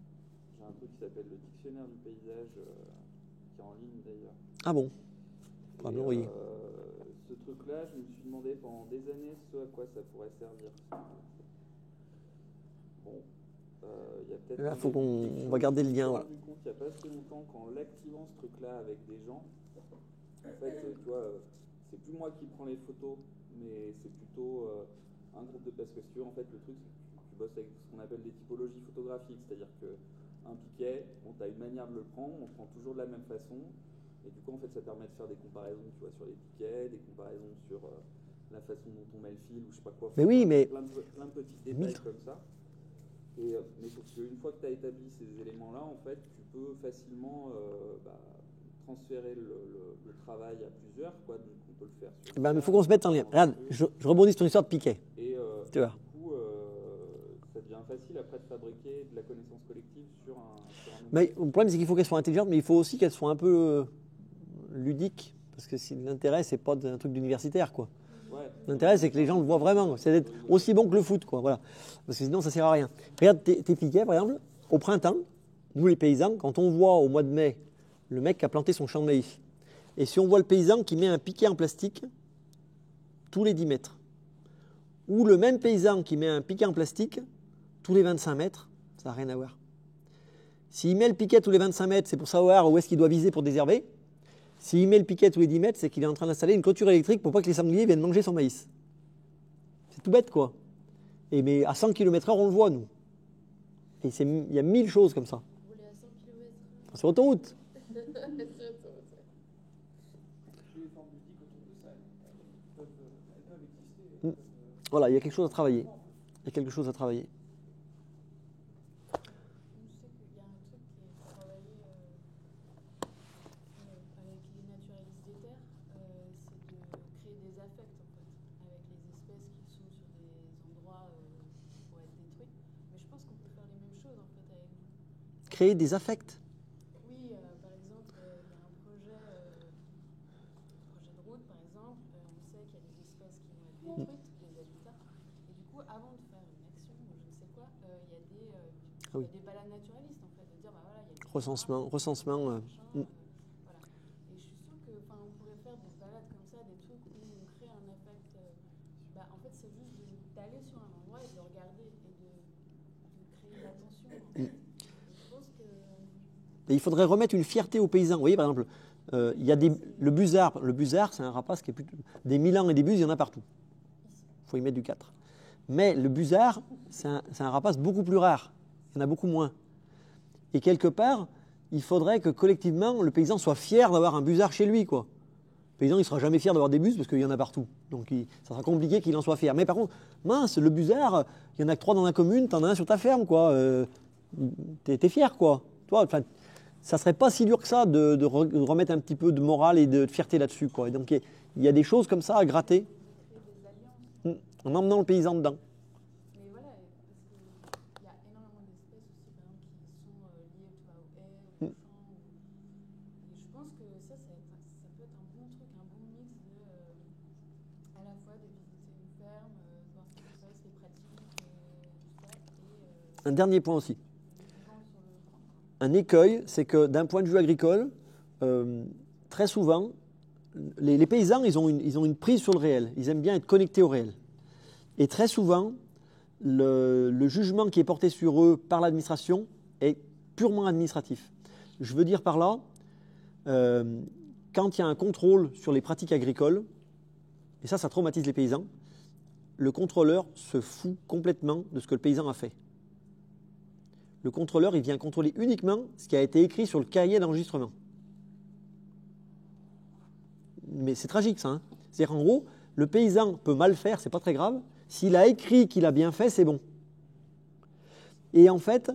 J'ai un truc qui s'appelle le dictionnaire du paysage, qui est en ligne d'ailleurs. Ah bon? Et, oui. ce truc-là, je me suis demandé pendant des années ce à quoi ça pourrait servir. Bon, il y a peut-être. Là, on va garder le lien. Voilà. Je me suis rendu compte il n'y a pas si longtemps qu'en l'activant ce truc-là avec des gens, en fait, tu vois, c'est plus moi qui prends les photos mais c'est plutôt un groupe de... Parce que si tu veux, en fait, le truc, c'est que tu bosses avec ce qu'on appelle des typologies photographiques, c'est-à-dire qu'un piquet, bon, tu as une manière de le prendre, on le prend toujours de la même façon, et du coup, en fait, ça permet de faire des comparaisons, tu vois, sur les piquets, des comparaisons sur la façon dont on met le fil, ou je sais pas quoi. Mais oui, mais... Plein de petits détails comme ça. Mais sauf qu'une fois que tu as établi ces éléments-là, en fait, tu peux facilement transférer le travail à plusieurs, quoi. Donc on peut le faire sur... mais il faut qu'on se mette en lien. Regarde, je rebondis sur ton histoire de piquet. Et tu vois. du coup, ça devient facile après de fabriquer de la connaissance collective sur un Mais le problème, c'est qu'il faut qu'elles soient intelligentes, mais il faut aussi qu'elles soient un peu ludiques. Parce que si l'intérêt, c'est pas un truc d'universitaire, quoi. Ouais. L'intérêt, c'est que les gens le voient vraiment. C'est d'être aussi bon que le foot, quoi. Voilà. Parce que sinon, ça sert à rien. Regarde tes piquets, par exemple, au printemps, nous les paysans, quand on voit au mois de mai le mec qui a planté son champ de maïs, et si on voit le paysan qui met un piquet en plastique tous les 10 mètres, ou le même paysan qui met un piquet en plastique tous les 25 mètres, ça n'a rien à voir. S'il met le piquet tous les 25 mètres, c'est pour savoir où est-ce qu'il doit viser pour désherber. S'il met le piquet tous les 10 mètres, c'est qu'il est en train d'installer une clôture électrique pour pas que les sangliers viennent manger son maïs. C'est tout bête, quoi. Mais à 100 km/h, on le voit, nous. Et il y a 1000 choses comme ça. Rouler à 100 km/h. Sur autoroute. Sur autoroute, ouais. Toutes les formes ludiques autour de ça, elles peuvent exister. Voilà, il y a quelque chose à travailler. Il y a quelque chose à travailler. Je sais qu'il y a un truc qui est travaillé avec les naturalistes des terres, c'est de créer des affects en fait, avec les espèces qui sont sur des endroits pour être détruits. Mais je pense qu'on peut faire les mêmes choses en fait avec nous. Créer des affects. Oui, par exemple, il y a un projet de route par exemple, on sait qu'il y a des espèces qui vont être détruites, des habitats, et du coup, avant de faire une action ou je ne sais quoi, il y a des balades naturalistes en fait, de dire bah voilà, il y a des Recensement. voilà. Et je suis sûre que, enfin, on pourrait faire des balades comme ça, des trucs où on crée un affect. En fait, c'est juste d'aller sur un endroit et de le regarder et de créer l'attention. En fait. Je pense que Et il faudrait remettre une fierté aux paysans. Vous voyez, par exemple, il y a le busard. Le busard, c'est un rapace qui est plutôt... Des milans et des buses, il y en a partout. Il faut y mettre du 4. Mais le busard, c'est un rapace beaucoup plus rare. Il y en a beaucoup moins. Et quelque part, il faudrait que collectivement, le paysan soit fier d'avoir un busard chez lui, quoi. Le paysan, il ne sera jamais fier d'avoir des buses parce qu'il y en a partout. Donc, ça sera compliqué qu'il en soit fier. Mais par contre, mince, le busard, il y en a que 3 dans la commune, tu en as un sur ta ferme, quoi. T'es fier, quoi. Toi, ça serait pas si dur que ça de remettre un petit peu de morale et de fierté là-dessus, quoi. Et donc, il y a des choses comme ça à gratter créer des alliances. en emmenant le paysan dedans. Mais voilà, parce qu'il y a énormément d'espèces aussi, par exemple, qui sont liées tu vois, aux haies, aux champs. Et je pense que ça peut être un bon truc, un bon mix de, à la fois de visiter une ferme, voir ce qui se passe, les pratiques, tout ça, et Un dernier point aussi. vivant sur le camp. Un écueil, c'est que d'un point de vue agricole, très souvent, les paysans, ils ont une prise sur le réel. Ils aiment bien être connectés au réel. Et très souvent, le jugement qui est porté sur eux par l'administration est purement administratif. Je veux dire par là, quand il y a un contrôle sur les pratiques agricoles, et ça traumatise les paysans, le contrôleur se fout complètement de ce que le paysan a fait. Le contrôleur, il vient contrôler uniquement ce qui a été écrit sur le cahier d'enregistrement. Mais c'est tragique, ça. C'est-à-dire, en gros, le paysan peut mal faire, c'est pas très grave. S'il a écrit qu'il a bien fait, c'est bon. Et en fait,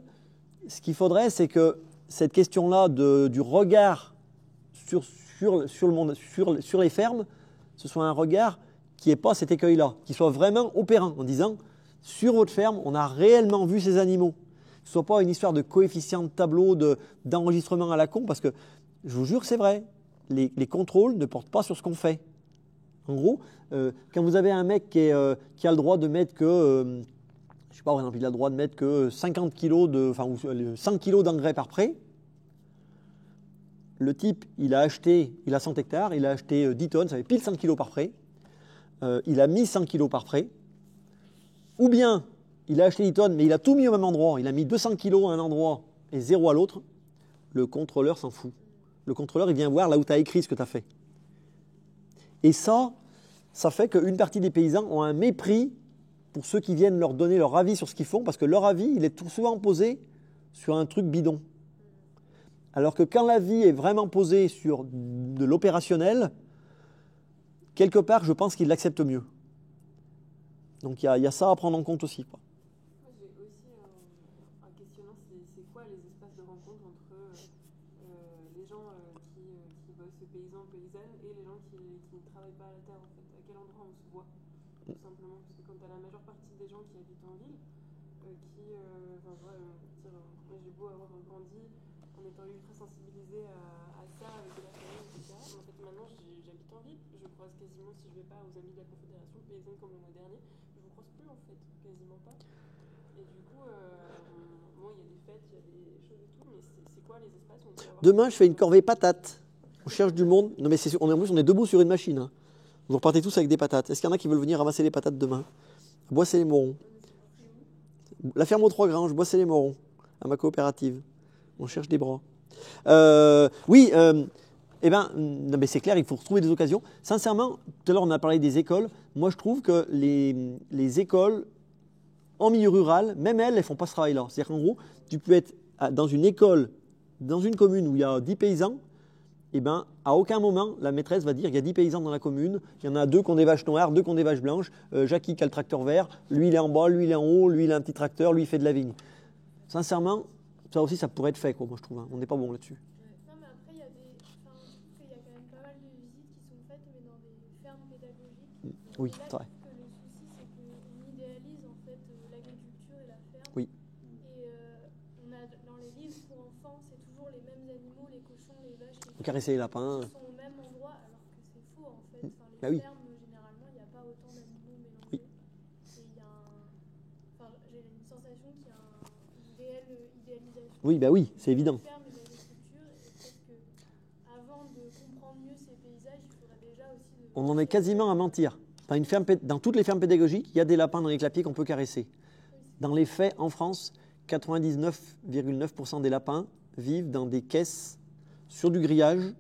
ce qu'il faudrait, c'est que cette question-là du regard sur le monde, sur les fermes, ce soit un regard qui n'ait pas cet écueil-là, qui soit vraiment opérant, en disant, sur votre ferme, on a réellement vu ces animaux. Que ce ne soit pas une histoire de coefficient de tableau, d'enregistrement à la con, parce que je vous jure que c'est vrai. Les contrôles ne portent pas sur ce qu'on fait. En gros, quand vous avez un mec qui a le droit de mettre que, je sais pas, par exemple, il a le droit de mettre que 50 kg ou 100 kg d'engrais par pré, le type, il a 100 hectares, il a acheté 10 tonnes, ça fait pile 100 kg par pré, il a mis 100 kg par pré, ou bien il a acheté 10 tonnes, mais il a tout mis au même endroit, il a mis 200 kg à un endroit et 0 à l'autre, le contrôleur s'en fout. Le contrôleur, il vient voir là où tu as écrit ce que tu as fait. Et ça, ça fait qu'une partie des paysans ont un mépris pour ceux qui viennent leur donner leur avis sur ce qu'ils font, parce que leur avis, il est tout souvent posé sur un truc bidon. Alors que quand l'avis est vraiment posé sur de l'opérationnel, quelque part, je pense qu'ils l'acceptent mieux. Donc il y a ça à prendre en compte aussi, quoi. Moi, j'ai aussi un questionnement, c'est quoi les espaces de rencontre entre les gens qui bossent paysans, paysannes et les gens qui ne travaillent pas à la terre en fait. À quel endroit on se voit, tout simplement, parce que quand tu as la majeure partie des gens qui habitent en ville, moi j'ai beau avoir grandi en étant ultra sensibilisée à ça, avec de la famille, etc. Mais en fait maintenant j'habite en ville, je croise quasiment, si je vais pas aux amis de la Confédération paysanne comme le mois dernier, je vous croise plus en fait, quasiment pas. Et du coup, bon, il y a des fêtes, il y a des choses et tout, mais c'est quoi les espaces où on peut avoir... Demain, je fais une corvée patates. On cherche du monde. Non, mais en plus, on est debout sur une machine. Hein. Vous repartez tous avec des patates. Est-ce qu'il y en a qui veulent venir ramasser les patates demain? Boissez-les-Morons. La ferme aux 3 granges, Boissez-les-Morons, à ma coopérative. On cherche des bras. Oui, non, mais c'est clair, il faut retrouver des occasions. Sincèrement, tout à l'heure, on a parlé des écoles. Moi, je trouve que les écoles en milieu rural, même elles ne font pas ce travail-là. C'est-à-dire qu'en gros, tu peux être dans une école, dans une commune où il y a 10 paysans, et ben, à aucun moment, la maîtresse va dire il y a 10 paysans dans la commune, il y en a 2 qui ont des vaches noires, 2 qui ont des vaches blanches, Jackie qui a le tracteur vert, lui il est en bas, lui il est en haut, lui il a un petit tracteur, lui il fait de la vigne. Sincèrement, ça aussi, ça pourrait être fait, quoi, moi je trouve. Hein. On n'est pas bon là-dessus. Non, mais après, il y a il y a quand même pas mal de visites qui sont faites, mais dans des fermes pédagogiques. Oui, Et là, c'est vrai. je trouve que le souci, c'est qu'on idéalise en fait l'agriculture et la ferme. Oui. Et on a dans les livres pour enfants, c'est toujours les mêmes animaux, les cochons, les vaches, les Caresser les lapins. qui sont au même endroit, alors que c'est faux en fait. Enfin, les Bah oui. fermes, généralement, il n'y a pas autant d'animaux mélangés. Oui. Et il y a j'ai une sensation qu'il y a une réelle idéalisation. Oui, bah oui, c'est évident. De la ferme et de l'agriculture, et peut-être qu'avant de comprendre mieux ces paysages, il faudrait déjà aussi... On en est quasiment à mentir. Dans toutes les fermes pédagogiques, il y a des lapins dans les clapiers qu'on peut caresser. Dans les faits, en France, 99,9% des lapins vivent dans des caisses sur du grillage,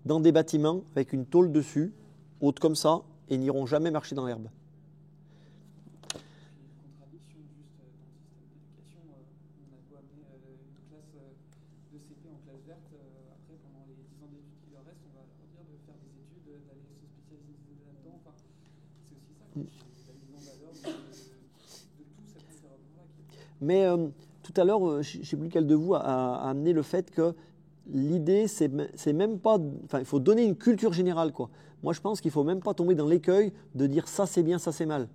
dans des bâtiments avec une tôle dessus, haute comme ça, et n'iront jamais marcher dans l'herbe. Contradiction juste dans le système d'éducation, on a beau amener une classe de CP en classe verte, après pendant les 10 ans d'études qui leur restent, on va leur dire de faire des études, d'aller se spécialiser là-dedans. Enfin, c'est aussi ça, la mise en valeur de tout cet environnement-là. Mais tout à l'heure, je ne sais plus lequel de vous a amené le fait que l'idée, c'est même pas... Enfin, il faut donner une culture générale, quoi. Moi, je pense qu'il ne faut même pas tomber dans l'écueil de dire ça c'est bien, ça c'est mal.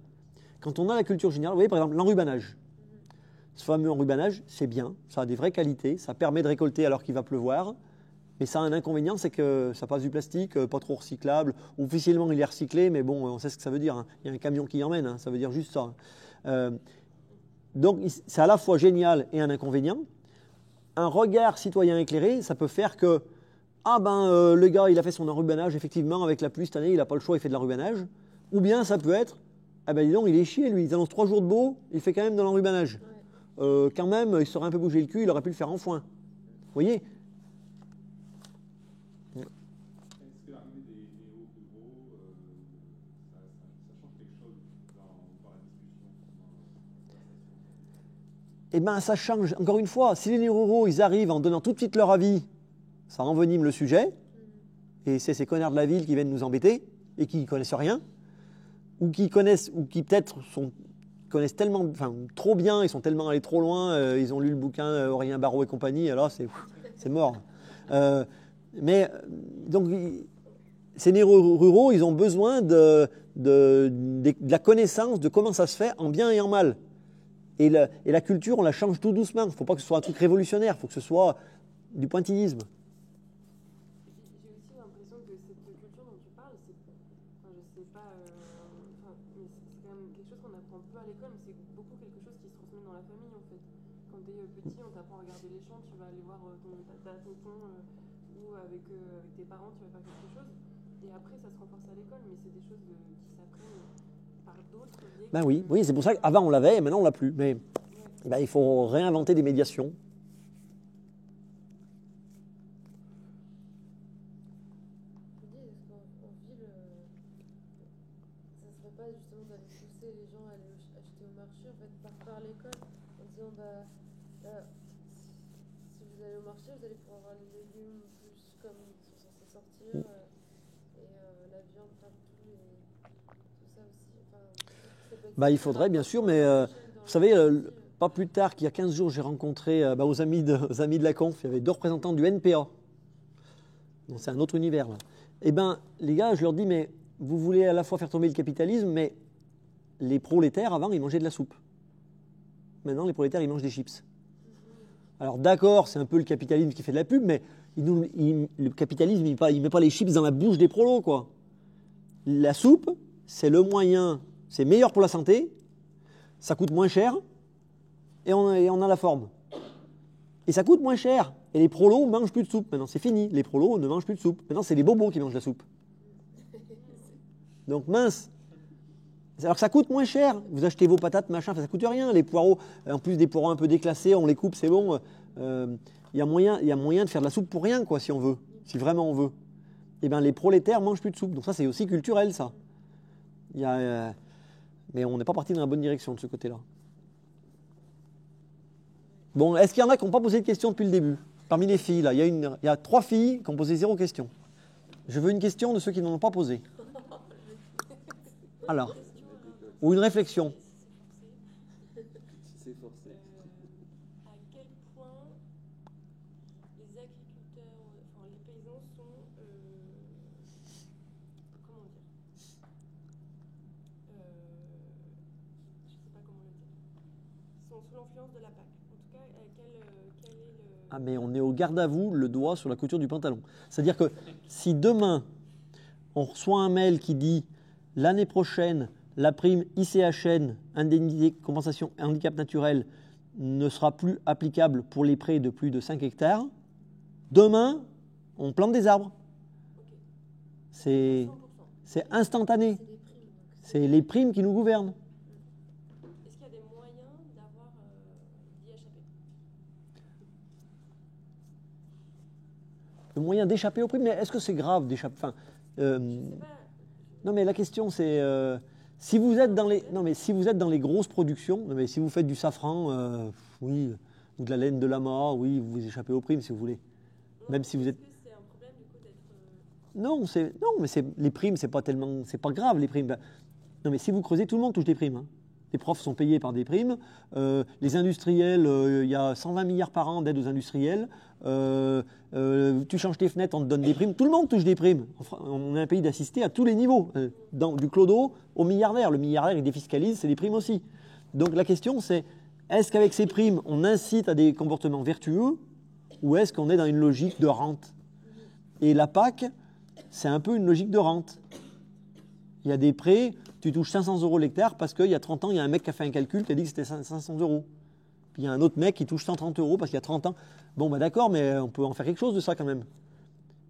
Quand on a la culture générale, vous voyez par exemple l'enrubanage. Ce fameux enrubanage, c'est bien, ça a des vraies qualités, ça permet de récolter alors qu'il va pleuvoir, mais ça a un inconvénient, c'est que ça passe du plastique, pas trop recyclable. Officiellement, il est recyclé, mais bon, on sait ce que ça veut dire. Hein. Il y a un camion qui y emmène, hein, ça veut dire juste ça. Donc, c'est à la fois génial et un inconvénient. Un regard citoyen éclairé, ça peut faire que le gars, il a fait son enrubanage, effectivement, avec la pluie cette année, il n'a pas le choix, il fait de l'enrubanage. Ou bien ça peut être, dis donc, il est chier, lui, il annonce 3 jours de beau, il fait quand même de l'enrubanage. Quand même, il serait un peu bougé le cul, il aurait pu le faire en foin. Vous voyez ? Est-ce que l'arrivée des néo-ruraux, ça change quelque chose dans la discussion? Eh bien, ça change. Encore une fois, si les néo-ruraux, ils arrivent en donnant tout de suite leur avis, ça envenime le sujet, et c'est ces connards de la ville qui viennent nous embêter, et qui ne connaissent rien, ou qui connaissent, ou qui peut-être connaissent tellement, trop bien, ils sont tellement allés trop loin, ils ont lu le bouquin Aurélien Barraud et compagnie, et là, c'est mort. Mais, donc, ces néo-ruraux, ils ont besoin de la connaissance de comment ça se fait en bien et en mal. Et la culture, on la change tout doucement. Il ne faut pas que ce soit un truc révolutionnaire, il faut que ce soit du pointillisme. J'ai aussi l'impression que cette culture dont tu parles, je sais pas, mais c'est quand même quelque chose qu'on apprend peu à l'école, mais c'est beaucoup quelque chose qui se transmet dans la famille en fait. Quand tu es petit, on t'apprend à regarder les champs, tu vas aller voir ton tata, tonton, ou avec tes parents, tu vas faire quelque chose. Et après, ça se renforce à l'école, mais c'est des choses qui s'apprennent par d'autres biais. Ben oui, c'est pour ça qu'avant on l'avait et maintenant on l'a plus. Mais il faut réinventer des médiations. gens allaient acheter au marché, en fait, par l'école, en disant si vous allez au marché, vous allez pouvoir avoir les légumes plus comme ils sont censés sortir, et la viande, enfin, tout ça aussi. Enfin, ça peut être Bah, il faudrait, bien sûr, mais vous savez, pas plus tard qu'il y a 15 jours, j'ai rencontré aux amis de la conf, il y avait 2 représentants du NPA. Donc c'est un autre univers, là. Eh bien, les gars, je leur dis, mais vous voulez à la fois faire tomber le capitalisme, mais les prolétaires, avant, ils mangeaient de la soupe. Maintenant, les prolétaires, ils mangent des chips. Alors d'accord, c'est un peu le capitalisme qui fait de la pub, mais le capitalisme, il met pas les chips dans la bouche des prolos, quoi. La soupe, c'est le moyen, c'est meilleur pour la santé, ça coûte moins cher, et on a la forme. Et ça coûte moins cher. Et les prolos ne mangent plus de soupe. Maintenant, c'est fini. Les prolos ne mangent plus de soupe. Maintenant, c'est les bobos qui mangent la soupe. Donc, mince. Alors que ça coûte moins cher. Vous achetez vos patates, machin, ça ne coûte rien. Les poireaux, en plus des poireaux un peu déclassés, on les coupe, c'est bon. Il y a moyen de faire de la soupe pour rien, quoi, si on veut. Si vraiment on veut. Eh bien, les prolétaires ne mangent plus de soupe. Donc ça, c'est aussi culturel, ça. Mais on n'est pas parti dans la bonne direction de ce côté-là. Bon, est-ce qu'il y en a qui n'ont pas posé de questions depuis le début? Parmi les filles, là, il y a 3 filles qui ont posé 0 question. Je veux une question de ceux qui n'en ont pas posé. Alors, ou une réflexion. C'est forcé. À quel point les agriculteurs, enfin les paysans sont, comment dire, je sais pas comment le dire, sont sous l'influence de la PAC. En tout cas, quel est le... Ah, mais on est au garde à vous, le doigt sur la couture du pantalon. C'est-à-dire que si demain, on reçoit un mail qui dit l'année prochaine, la prime ICHN, indemnité compensation handicap naturel, ne sera plus applicable pour les prêts de plus de 5 hectares, demain, on plante des arbres. C'est instantané. C'est les primes qui nous gouvernent. Est-ce qu'il y a des moyens d'avoir d'y échapper? Le moyen d'échapper aux primes, mais est-ce que c'est grave d'échapper? Enfin, non, mais la question c'est si vous êtes dans les grosses productions, non, mais si vous faites du safran, oui, ou de la laine de lama, oui, vous échappez aux primes si vous voulez. Même si vous êtes. Est-ce que c'est un problème du coup d'être... Non, mais les primes, c'est pas grave les primes. Non, mais si vous creusez, tout le monde touche des primes. Hein. Les profs sont payés par des primes. Les industriels, il y a 120 milliards par an d'aide aux industriels. Tu changes tes fenêtres, on te donne des primes. Tout le monde touche des primes. On est un pays d'assister à tous les niveaux. Du clodo au milliardaire. Le milliardaire, il défiscalise, c'est des primes aussi. Donc la question, c'est est-ce qu'avec ces primes, on incite à des comportements vertueux ou est-ce qu'on est dans une logique de rente? Et la PAC, c'est un peu une logique de rente. Il y a des prêts, tu touches 500 € l'hectare parce qu'il y a 30 ans, il y a un mec qui a fait un calcul qui a dit que c'était 500 €. Puis il y a un autre mec qui touche 130 € parce qu'il y a 30 ans. Bon, bah d'accord, mais on peut en faire quelque chose de ça quand même.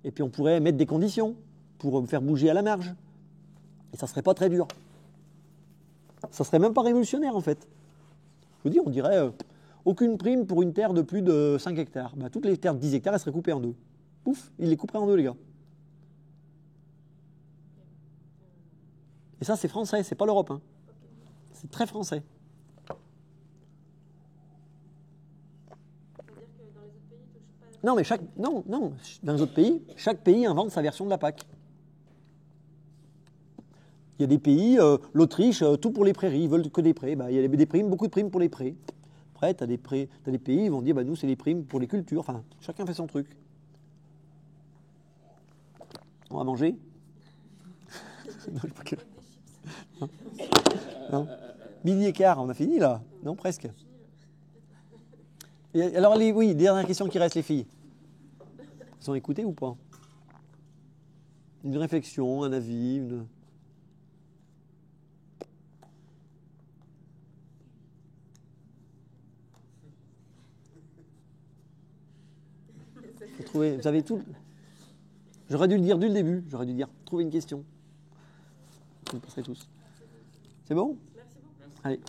Et puis on pourrait mettre des conditions pour faire bouger à la marge. Et ça ne serait pas très dur. Ça ne serait même pas révolutionnaire en fait. Je vous dis, on dirait aucune prime pour une terre de plus de 5 hectares. Bah, toutes les terres de 10 hectares, elles seraient coupées en deux. Pouf, ils les couperaient en deux les gars. Et ça, c'est français, c'est pas l'Europe. Hein. C'est très français. C'est-à-dire que dans les autres pays, ils touchent pas... Non, mais dans les autres pays, chaque pays invente sa version de la PAC. Il y a des pays, l'Autriche, tout pour les prairies, ils veulent que des prêts. Bah, il y a des primes, beaucoup de primes pour les prêts. Après, tu as des pays, ils vont dire, bah, nous, c'est les primes pour les cultures. Enfin, chacun fait son truc. On va manger? Non, je sais pas que... Non. Midi et quart, on a fini là? Non, presque. Et alors, oui, dernière question qui reste, les filles. Elles ont écouté ou pas? Une réflexion, un avis, une... Vous avez tout. J'aurais dû le dire dès le début. J'aurais dû dire, trouvez une question. Vous le passerez tous. C'est bon? Merci beaucoup. Allez.